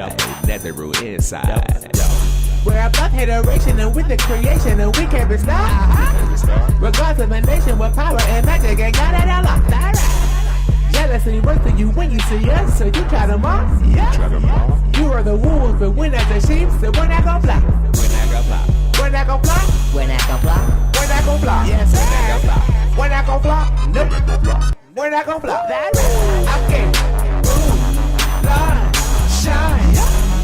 Speaker 5: Neteru inside.
Speaker 4: We're above hateration and with the creation and we can't be stopped. We're gods of a nation with power and magic and got it all locked. Jealousy runs to you when you see us, so you try to mock. You are the wolves, but we're not the sheep, so we're not gonna block. We're not gonna block. We're not gonna block. We're not gonna block. We're not gonna block. Yes, sir. We're not gonna block. Nope. We're not gonna block. That's right. Okay. Boom. Line. Shine.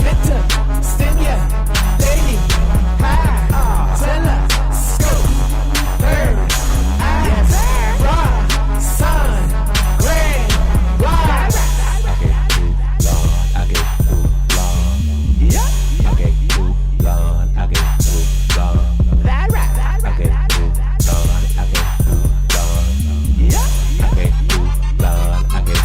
Speaker 4: Better. Sting ya. Lady. High. Teller. Scope. Bird. Eye. Yes, sir. Raw. Sun. Rain. Wide.
Speaker 5: Okay, too long. Okay, too long. Okay, too long. Okay, too long.
Speaker 4: That's right.
Speaker 5: Okay, too long. Okay, too long. Okay, too long. Okay,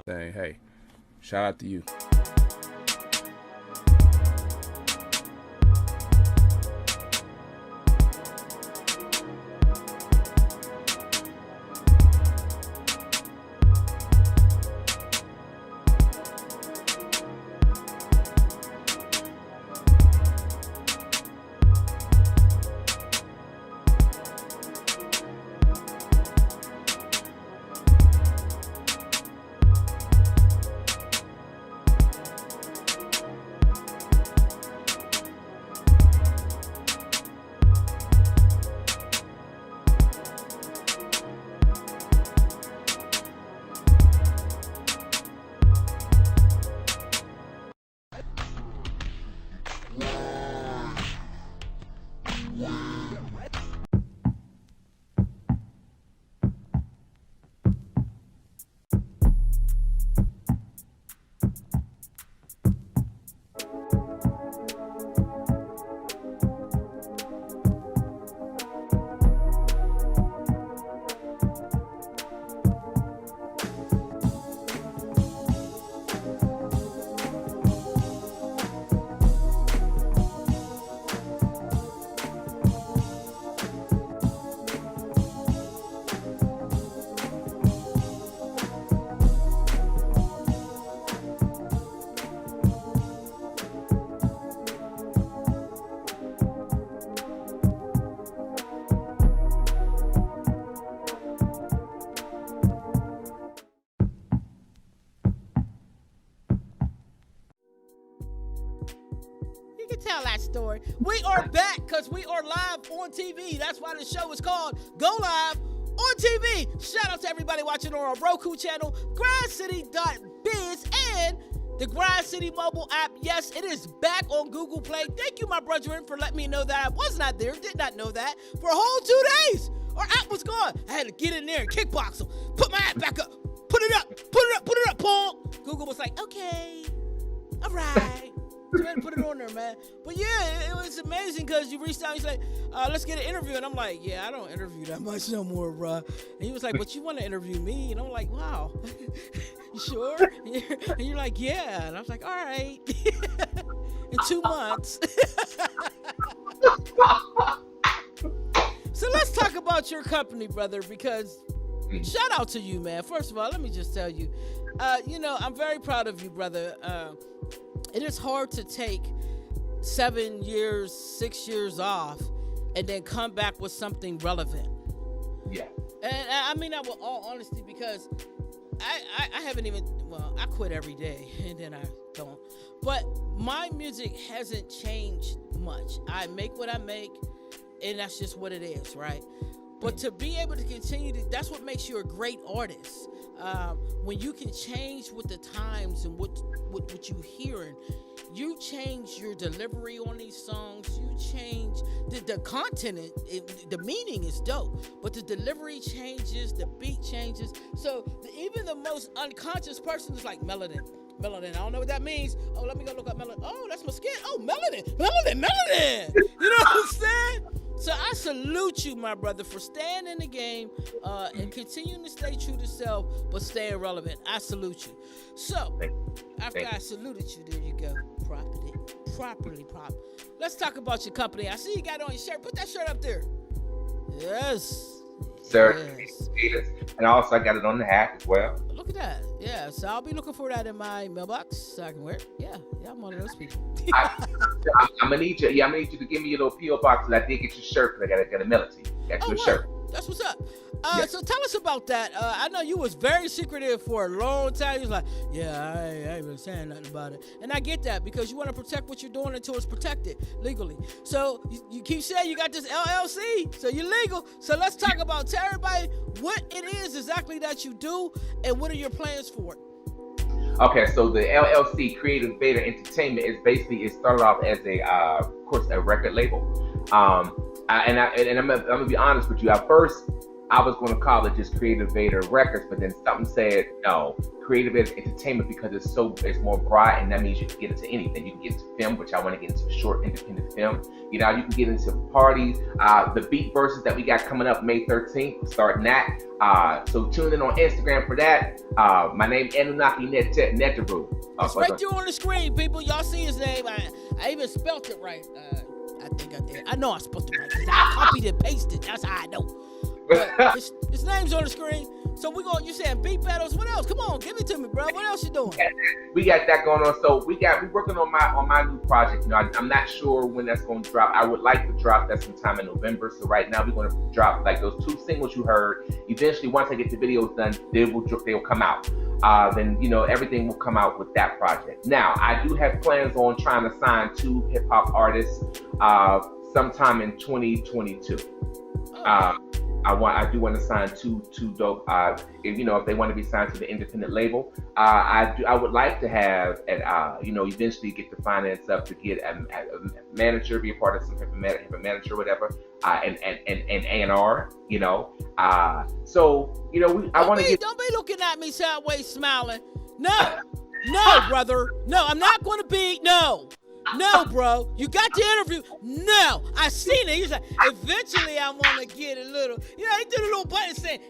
Speaker 4: thing. Hey, shout out to you.
Speaker 1: You can tell that story. We are back because we are live on TV. That's why the show is called Go Live on TV. Shout out to everybody watching on our Roku channel, grindcity.biz, and the Grind City mobile app. Yes, it is back on Google Play. Thank you, my brethren, for letting me know that I was not there. Did not know that for a whole 2 days. Our app was gone. I had to get in there and kickbox them. Put my app back up. Put it up. Put it up. Put it up, Paul. Google was like, okay, all right. So I had to put it on there, man. But yeah, it was amazing because you reached out and you said, let's get an interview. And I'm like, yeah, I don't interview that much no more, bro. And he was like, but you want to interview me? And I'm like, wow. You sure? And you're like, yeah. And I was like, all right. In 2 months. So let's talk about your company, brother, because shout out to you, man. First of all, let me just tell you, I'm very proud of you, brother. It is hard to take 7 years, 6 years off and then come back with something relevant.
Speaker 3: Yeah.
Speaker 1: And I mean that with all honesty because I haven't even, I quit every day and then I don't. But my music hasn't changed much. I make what I make and that's just what it is, right? But to be able to continue to, that's what makes you a great artist. When you can change with the times and what you hearing, you change your delivery on these songs, you change the content, the meaning is dope, but the delivery changes, the beat changes. So even the most unconscious person is like melanin. Melanin, I don't know what that means. Oh, let me go look up melanin. Oh, that's my skin. Oh, melanin. You know what I'm saying? So I salute you, my brother, for staying in the game and continuing to stay true to self, but staying relevant. I salute you. So after I saluted you, there you go. Properly. Let's talk about your company. I see you got it on your shirt. Put that shirt up there. Yes.
Speaker 3: Sir,
Speaker 1: yes.
Speaker 3: And also I got it on the hat as well.
Speaker 1: Look at that. Yeah, so I'll be looking for that in my mailbox so I can wear it. Yeah, I'm one of those people.
Speaker 3: I'm gonna need you. Yeah, I'm gonna need you to give me your little PO box, and I did get your shirt because I got a melody. Got your shirt.
Speaker 1: That's what's up. So tell us about that. I know you was very secretive for a long time. You was like, yeah, I ain't been saying nothing about it. And I get that because you want to protect what you're doing until it's protected legally. So you keep saying you got this LLC, so you're legal. So let's talk about, tell everybody what it is exactly that you do and what are your plans for it.
Speaker 3: Okay, so the LLC, Creative Beta Entertainment, it started off as of course, a record label. And I'm gonna be honest with you. I first I was going to call it just Creative Vader Records, but then something said no, Creative Vader Entertainment, because it's more broad, and that means you can get into anything. You can get into film, which I want to get into short independent film. You know, you can get into parties. The beat verses that we got coming up May 13th, starting that. So tune in on Instagram for that. My name Anunnaki Neteru.
Speaker 1: It's right there on the screen, people. Y'all see his name. I even spelt it right. I think I did. I know I spelled it right because I copied and pasted. That's how I know. But his name's on the screen. So you saying beat battles? What else? Come on, give it to me, bro. What else you doing?
Speaker 3: We got that going on. So we're working on my new project. You know, I'm not sure when that's going to drop. I would like to drop that sometime in November. So right now we're going to drop like those 2 singles you heard. Eventually, once I get the videos done, they'll come out. Then you know everything will come out with that project. Now I do have plans on trying to sign 2 hip hop artists sometime in 2022. I do want to sign two dope. If they want to be signed to the independent label, I would like to have eventually get the finance up to get a manager, be a part of some type of manager, whatever, and A&R. I want to get.
Speaker 1: Don't be looking at me sideways, smiling. No, brother. No, I'm not going to be. No, bro. You got the interview. No, I seen it. He's like, eventually I want to get a little. He did a little button saying,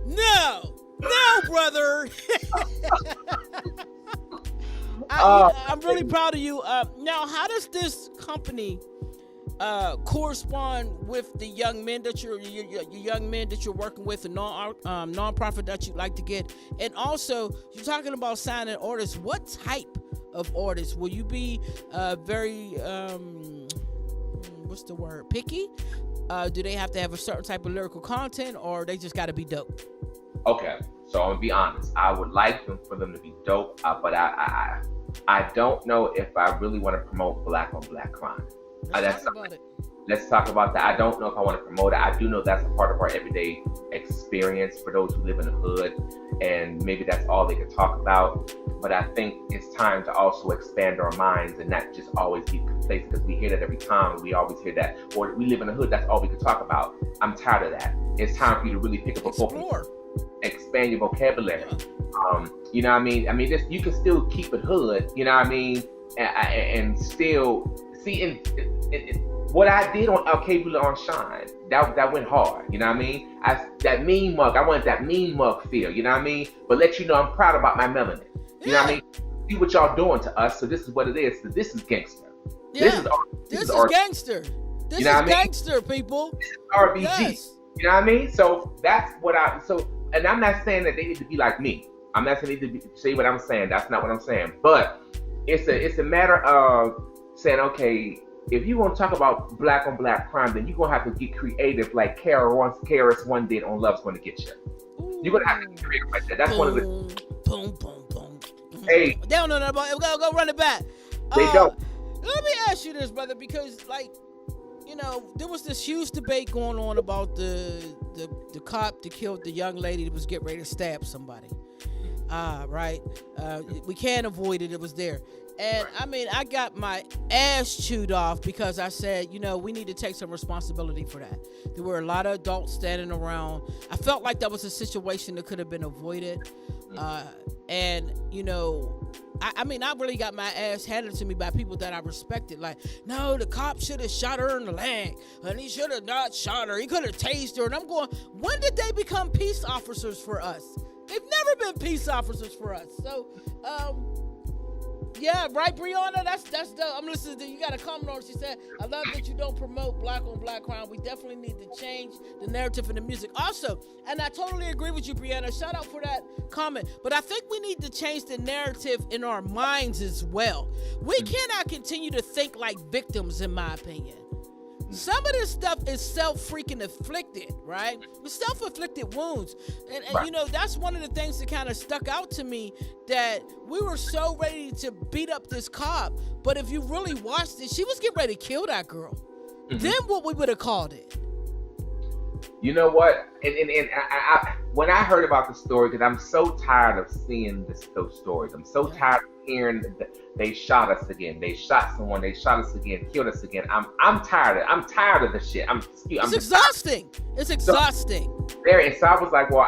Speaker 1: No, brother. I'm really proud of you. Now, how does this company correspond with the young men that you're working with, the non-profit that you like to get? And also, you're talking about signing artists. What type of artists will you be? Very what's the word, picky? Do they have to have a certain type of lyrical content, or they just got to be dope?
Speaker 3: Okay, so I'm gonna be honest. I would like for them to be dope, but I don't know if I really want to promote black on black crime.
Speaker 1: Let's talk about it.
Speaker 3: Let's talk about that. I don't know if I want to promote it. I do know that's a part of our everyday experience for those who live in the hood, and maybe that's all they could talk about. But I think it's time to also expand our minds and not just always be complacent, because we hear that every time. We always hear that, or we live in the hood, that's all we can talk about. I'm tired of that. It's time for you to really pick up a book, expand your vocabulary.
Speaker 1: Yeah.
Speaker 3: You know what I mean? I mean, you can still keep it hood, you know what I mean? And still see what I did on K.Bey on Shine, that went hard, you know what I mean? That mean mug, I wanted that mean mug feel, you know what I mean? But let you know I'm proud about my melanin. You know what I mean? See what y'all doing to us, so this is what it is. So this is gangster.
Speaker 1: Yeah. This is gangster. This is gangster, people.
Speaker 3: This is RBG.
Speaker 1: Yes.
Speaker 3: You know what I mean? So that's what and I'm not saying that they need to be like me. I'm not saying they need to say what I'm saying. That's not what I'm saying. But it's a matter of saying, okay, if you want to talk about black on black crime, then you're going to have to get creative like KRS One did on Love's Gonna Get You. You're going to have to get creative like that. That's one of the...
Speaker 1: Boom, boom, boom.
Speaker 3: Hey.
Speaker 1: They don't know nothing about it. Go run it back.
Speaker 3: They don't.
Speaker 1: Let me ask you this, brother, because, there was this huge debate going on about the cop that killed the young lady that was getting ready to stab somebody. Right? We can't avoid it. It was there. And I mean, I got my ass chewed off because I said, we need to take some responsibility for that. There were a lot of adults standing around. I felt like that was a situation that could have been avoided. And I really got my ass handed to me by people that I respected. Like, no, the cop should have shot her in the leg, and he should have not shot her. He could have tased her. And I'm going, when did they become peace officers for us? They've never been peace officers for us. So, yeah, right, Brianna? That's dope. I'm listening to you. Got a comment on it. She said, I love that you don't promote black on black crime. We definitely need to change the narrative in the music. Also, and I totally agree with you, Brianna. Shout out for that comment. But I think we need to change the narrative in our minds as well. We cannot continue to think like victims, in my opinion. Some of this stuff is self-freaking inflicted, right? With self-inflicted wounds. And that's one of the things that kind of stuck out to me, that we were so ready to beat up this cop. But if you really watched it, she was getting ready to kill that girl. Mm-hmm. Then what we would have called it?
Speaker 3: You know what? And when I heard about the story, because I'm so tired of seeing those stories. I'm so tired of hearing that they shot us again. They shot someone. They shot us again. Killed us again. I'm tired. I'm tired of the shit.
Speaker 1: It's exhausting. It's exhausting.
Speaker 3: And so I was like, well,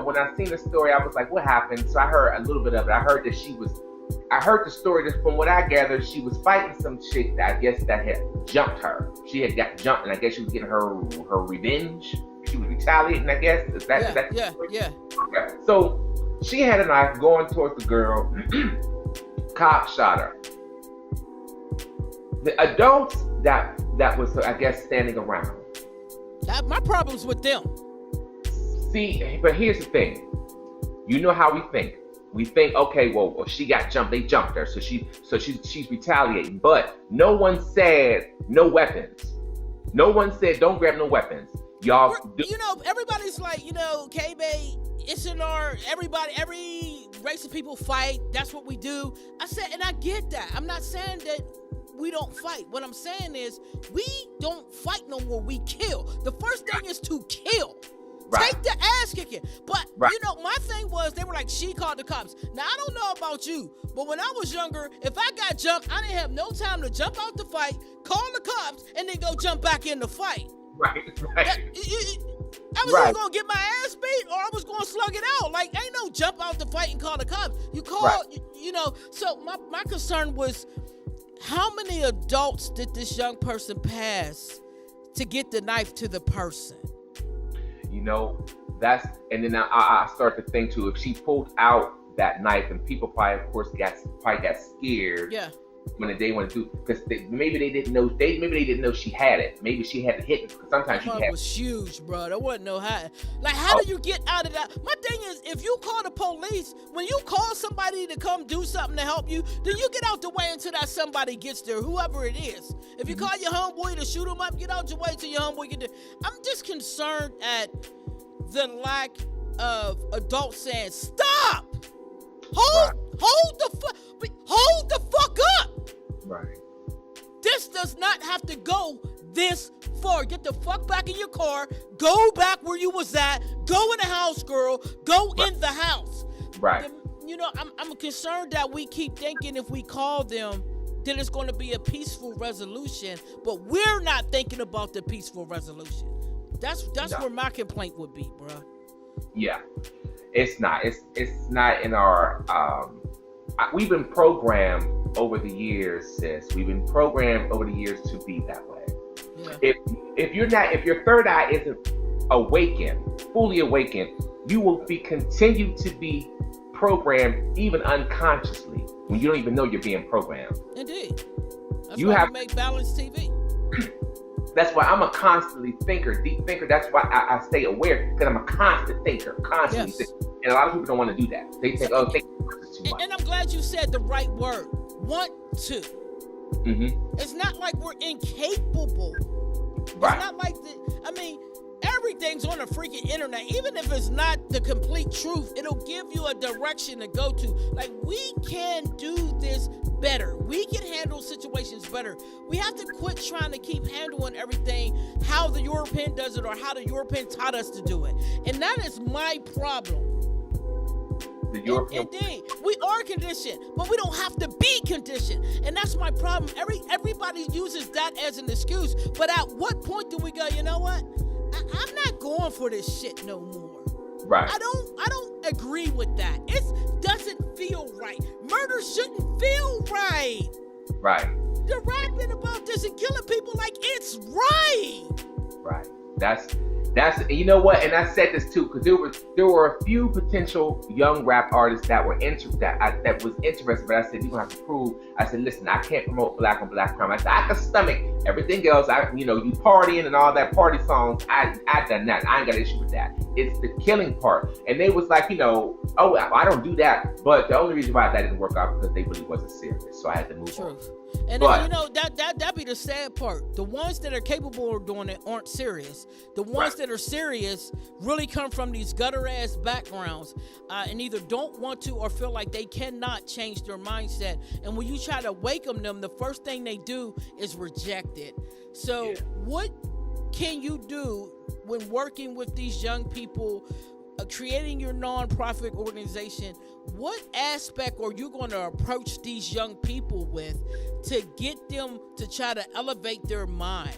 Speaker 3: when I seen the story, I was like, what happened? So I heard a little bit of it. I heard the story that from what I gathered, she was fighting some chick that I guess that had jumped her. She had got jumped, and I guess she was getting her revenge. She was retaliating, I guess. Is that
Speaker 1: yeah.
Speaker 3: Okay. So she had a knife going towards the girl. Cop shot her. The adults that was, I guess, standing around.
Speaker 1: My problem's with them.
Speaker 3: See, but here's the thing. You know how we think. We think, okay, well, she got jumped. They jumped her, so she's retaliating. But no one said no weapons. No one said don't grab no weapons. Y'all,
Speaker 1: everybody's like, KBey, it's in every race of people fight. That's what we do. I said, and I get that. I'm not saying that we don't fight. What I'm saying is we don't fight no more. We kill. The first thing is to kill. Right. Take the ass kicking. But, my thing was, they were like, she called the cops. Now, I don't know about you, but when I was younger, if I got jumped, I didn't have no time to jump out the fight, call the cops, and then go jump back in the fight.
Speaker 3: Right.
Speaker 1: I was either going to get my ass beat or I was going to slug it out. Like, ain't no jump out the fight and call the cops. You call, So my concern was, how many adults did this young person pass to get the knife to the person?
Speaker 3: And then I start to think too, if she pulled out that knife, and people probably, of course, got scared.
Speaker 1: Yeah.
Speaker 3: When they went through, because maybe they didn't know she had it. Maybe she had it hidden, because sometimes she had it.
Speaker 1: Was huge, bro. There wasn't no how. Like, how do you get out of that? My thing is, if you call the police, when you call somebody to come do something to help you, then you get out the way until that somebody gets there, whoever it is. If you call your homeboy to shoot him up, get out your way till your homeboy get there. I'm just concerned at the lack of adults saying, stop! Hold the fuck up!
Speaker 3: Right.
Speaker 1: This does not have to go this far. Get the fuck back in your car. Go back where you was at. Go in the house, girl. Go in the house.
Speaker 3: Right.
Speaker 1: I'm concerned that we keep thinking if we call them, then it's going to be a peaceful resolution. But we're not thinking about the peaceful resolution. That's where my complaint would be, bro.
Speaker 3: Yeah. It's not. It's not in our. We've been programmed over the years, sis. We've been programmed over the years to be that way. Yeah. If your third eye isn't fully awakened, you will continue to be programmed, even unconsciously, when you don't even know you're being programmed.
Speaker 1: Indeed. That's why we make balanced TV.
Speaker 3: That's why I'm a constantly deep thinker. That's why I stay aware, because I'm a constant thinker, constantly thinking. And a lot of people don't want to do that. They think, think too much.
Speaker 1: And I'm glad you said the right word. Want to.
Speaker 3: Mm-hmm.
Speaker 1: It's not like we're incapable.
Speaker 3: Right.
Speaker 1: It's not like everything's on the freaking internet. Even if it's not the complete truth, it'll give you a direction to go to. Like, we can do this better. We can handle situations better. We have to quit trying to keep handling everything how the European does it or how the European taught us to do it. And that is my problem.
Speaker 3: The European.
Speaker 1: Indeed. We are conditioned, but we don't have to be conditioned. And that's my problem. Everybody uses that as an excuse. But at what point do we go, you know what? I'm not going for this shit no more.
Speaker 3: Right.
Speaker 1: I don't agree with that. It doesn't feel right. Murder shouldn't feel right.
Speaker 3: Right.
Speaker 1: They're rapping about this and killing people like it's right.
Speaker 3: Right. That's you know what, and I said this too, because there were a few potential young rap artists that were that was interested, but I said, you're gonna have to prove. I said, listen, I can't promote black on black crime. I said, I can stomach everything else. You partying and all that party songs. I done that. I ain't got an issue with that. It's the killing part. And they was like, oh, I don't do that. But the only reason why that didn't work out because they really wasn't serious. So I had to move on.
Speaker 1: And then, that be the sad part. The ones that are capable of doing it aren't serious. The ones that are serious really come from these gutter ass backgrounds and either don't want to or feel like they cannot change their mindset. And when you try to awaken them, the first thing they do is reject it. So what can you do when working with these young people, creating your nonprofit organization? What aspect are you going to approach these young people with to get them to try to elevate their mind?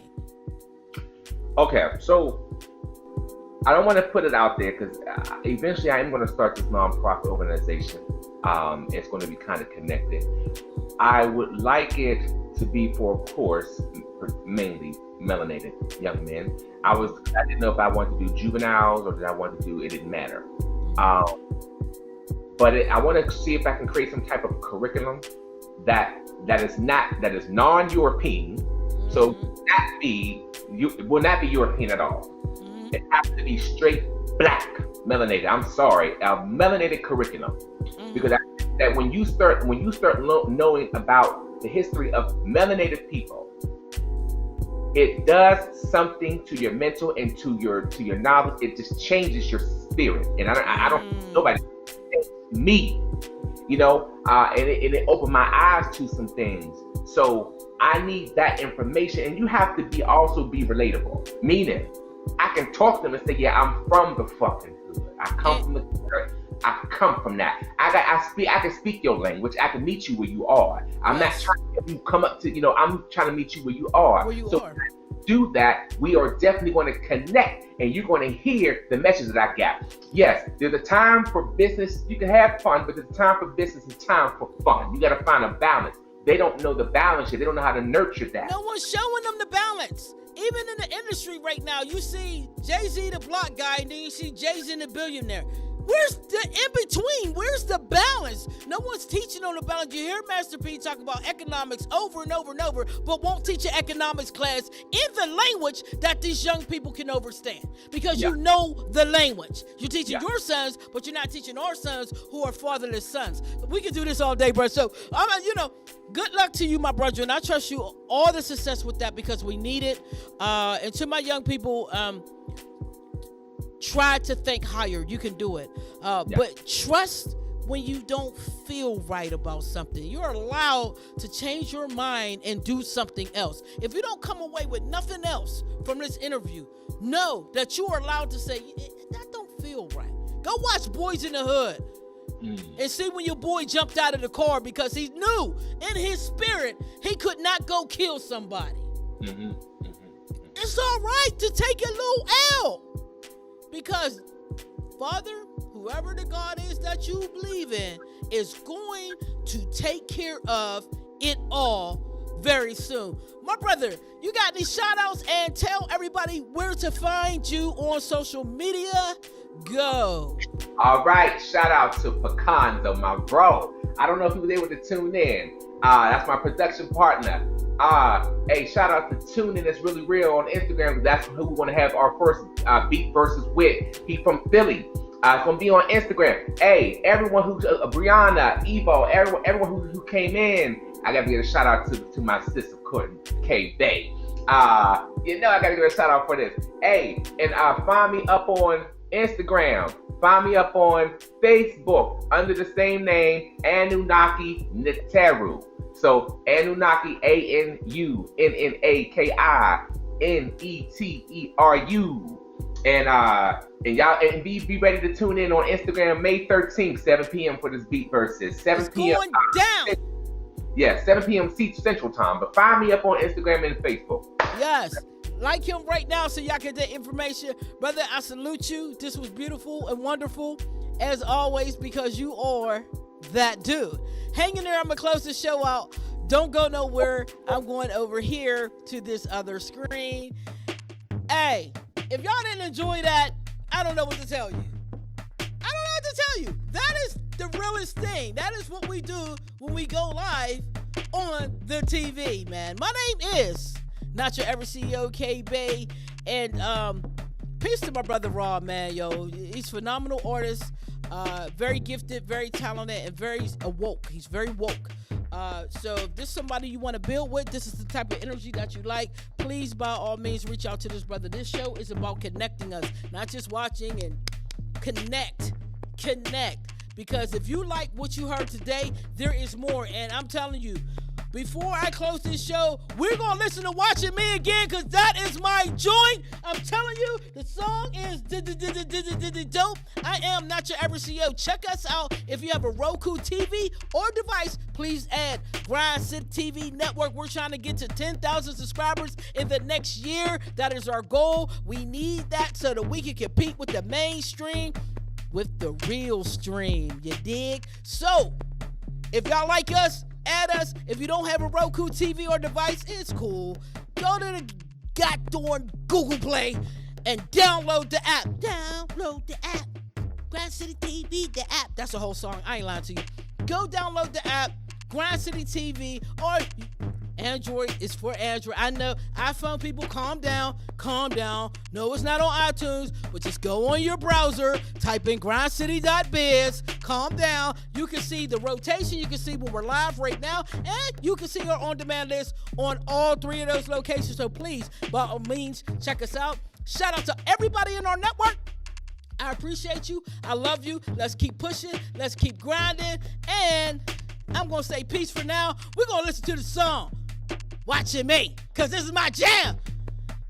Speaker 3: Okay, so I don't want to put it out there because eventually I am going to start this nonprofit organization. It's going to be kind of connected. I would like it to be for, of course, mainly melanated young men. I didn't know if I wanted to do juveniles or did I want to do, it didn't matter. But I want to see if I can create some type of curriculum that is non-European. Mm-hmm. So it will not be European at all. Mm-hmm. It has to be straight black melanated. I'm sorry, a melanated curriculum. Mm-hmm. Because that when you start knowing about the history of melanated people, it does something to your mental and to your knowledge. It just changes your spirit. And I don't nobody me, you know, and it opened my eyes to some things. So I need that information, and you have to also be relatable. Meaning, I can talk to them and say, yeah, I'm from the fucking hood. I come from the earth. I come from that. I can speak your language. I can meet you where you are. I'm not trying to have you come up to, I'm trying to meet you where you are. When I do that, we are definitely going to connect, and you're going to hear the message that I got. Yes, there's a time for business. You can have fun, but there's a time for business and time for fun. You got to find a balance. They don't know the balance yet. They don't know how to nurture that.
Speaker 1: No one's showing them the balance. Even in the industry right now, you see Jay-Z the block guy, and then you see Jay-Z the billionaire. Where's the in-between? Where's the balance? No one's teaching on the balance. You hear Master P talk about economics over and over and over, but won't teach an economics class in the language that these young people can understand. Because you know the language. You're teaching your sons, but you're not teaching our sons who are fatherless sons. We can do this all day, bro. So, good luck to you, my brother, and I trust you all the success with that because we need it. And to my young people, try to think higher. You can do it. But trust when you don't feel right about something. You're allowed to change your mind and do something else. If you don't come away with nothing else from this interview, know that you are allowed to say, that don't feel right. Go watch Boys in the Hood and see when your boy jumped out of the car because he knew in his spirit he could not go kill somebody. Mm-hmm. Mm-hmm. It's all right to take a little L. Because, Father, whoever the God is that you believe in is going to take care of it all very soon. My brother, you got any shout outs and tell everybody where to find you on social media? Go.
Speaker 3: All right. Shout out to Pecanzo, my bro. I don't know if he was able to tune in. That's my production partner. Hey, shout out to Tuning It's Really Real on Instagram. That's who we're going to have our first beat versus with. He from Philly. It's going to be on Instagram. Hey, everyone who's Brianna, Evo, everyone who came in. I got to give a shout out to my sister, Courtney KBey. I got to give a shout out for this. Hey, and find me up on Instagram. Find me up on Facebook under the same name, Anunnaki Neteru. So Anunnaki, ANUNNAKI NETERU. And be ready to tune in on Instagram May 13th, 7 p.m. for this beat versus 7 p.m.
Speaker 1: Going down.
Speaker 3: Yeah, 7 p.m. Central Time. But find me up on Instagram and Facebook.
Speaker 1: Yes. Like him right now so y'all get that information. Brother, I salute you. This was beautiful and wonderful as always because you are that dude. Hang in there. I'm going to close the show out. Don't go nowhere. I'm going over here to this other screen. Hey, if y'all didn't enjoy that, I don't know what to tell you. I don't know what to tell you. That is the realest thing. That is what we do when we go live on the TV, man. My name is NotUrAverage KBey, and peace to my brother Raw, man. Yo, he's a phenomenal artist, very gifted, very talented, and very awoke. He's very woke. So if this is somebody you want to build with, this is the type of energy that you like, please by all means reach out to this brother. This show is about connecting us, not just watching, and connect. Because if you like what you heard today, there is more. And I'm telling you, before I close this show, we're going to listen to Watching Me again because that is my joint. I'm telling you, the song is dope. I am Not Your Average CEO. Check us out. If you have a Roku TV or device, please add Grind City TV Network. We're trying to get to 10,000 subscribers in the next year. That is our goal. We need that so that we can compete with the mainstream, with the real stream. You dig? So, if y'all like us, add us. If you don't have a Roku TV or device, it's cool. Go to the goddamn Google Play and download the app. Download the app. Grind City TV, the app. That's a whole song. I ain't lying to you. Go download the app, Grind City TV, or Android is for Android. I know iPhone people, calm down. No, it's not on iTunes, but just go on your browser, type in grindcity.biz, calm down. You can see the rotation. You can see when we're live right now, and you can see our on-demand list on all 3 of those locations. So please, by all means, check us out. Shout out to everybody in our network. I appreciate you. I love you. Let's keep pushing. Let's keep grinding. And I'm going to say peace for now. We're going to listen to the song, Watching Me, because this is my jam.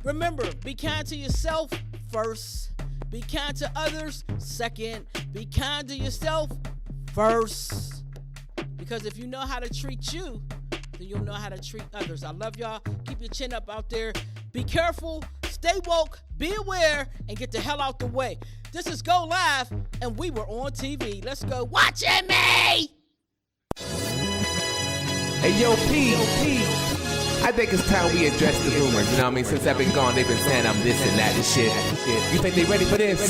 Speaker 1: Remember, be kind to yourself first. Be kind to others second. Be kind to yourself first. Because if you know how to treat you, then you'll know how to treat others. I love y'all. Keep your chin up out there. Be careful. Stay woke. Be aware. And get the hell out the way. This is Go Live, and we were on TV. Let's go. Watching Me!
Speaker 4: Hey, yo, P. I think it's time we address the rumors, you know what I mean? Since I've been gone, they've been saying I'm this and that and shit. You think they ready for this?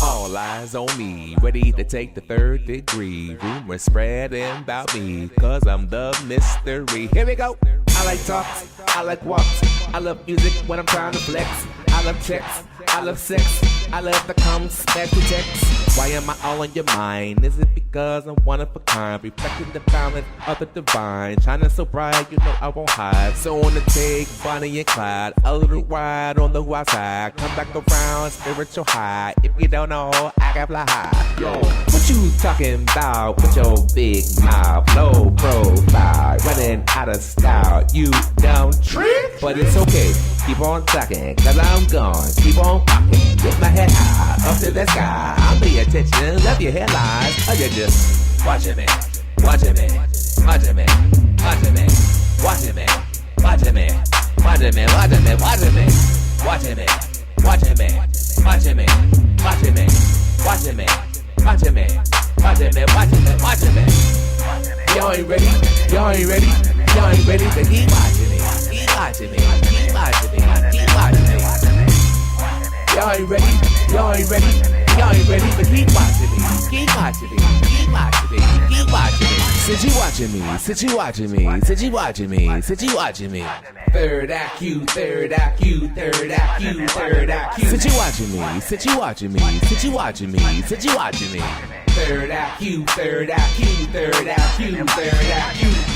Speaker 4: All eyes on me, ready to take the 3rd degree. Rumors spreading about me, cause I'm the mystery. Here we go. I like talks, I like walks, I love music when I'm trying to flex. I love checks, I love sex, I love the comes back to text. Why am I all on your mind? Is it because I'm one of a kind, reflecting the balance of the divine, shining so bright, you know I won't hide. So on the take, Bonnie and Clyde, a little wide on the wild side, come back around, spiritual high. If you don't know, I can fly high. Yo, what you talking about with your big mouth, low profile, running out of style? You don't trip, but it's okay. Keep on talking, cause I'm gone. Keep on walking, with my head high, up to the sky. I'll pay attention, love your headlines. Or you're just watching me, watching me, watching me, watching me, watching me, watching me, watching me, watching me, watching me, watching me, watching me, watching me, watching me, watching me, watching me, watching me, watching me, watching me. Y'all ain't ready, y'all ain't ready, y'all ain't ready, but keep watching me, keep watching me, keep watching me, keep watching me. Y'all ain't ready, y'all ain't ready, y'all ain't ready, but keep watching me, keep watching me, keep watching me, keep watching me. Since you watching me, since you watching me, since you watching me, since you watching me. Third act, third act, third act, third act. Since you watching me, since you watching me, since you watching me, since you watching me. Third act, third act, third act, third act.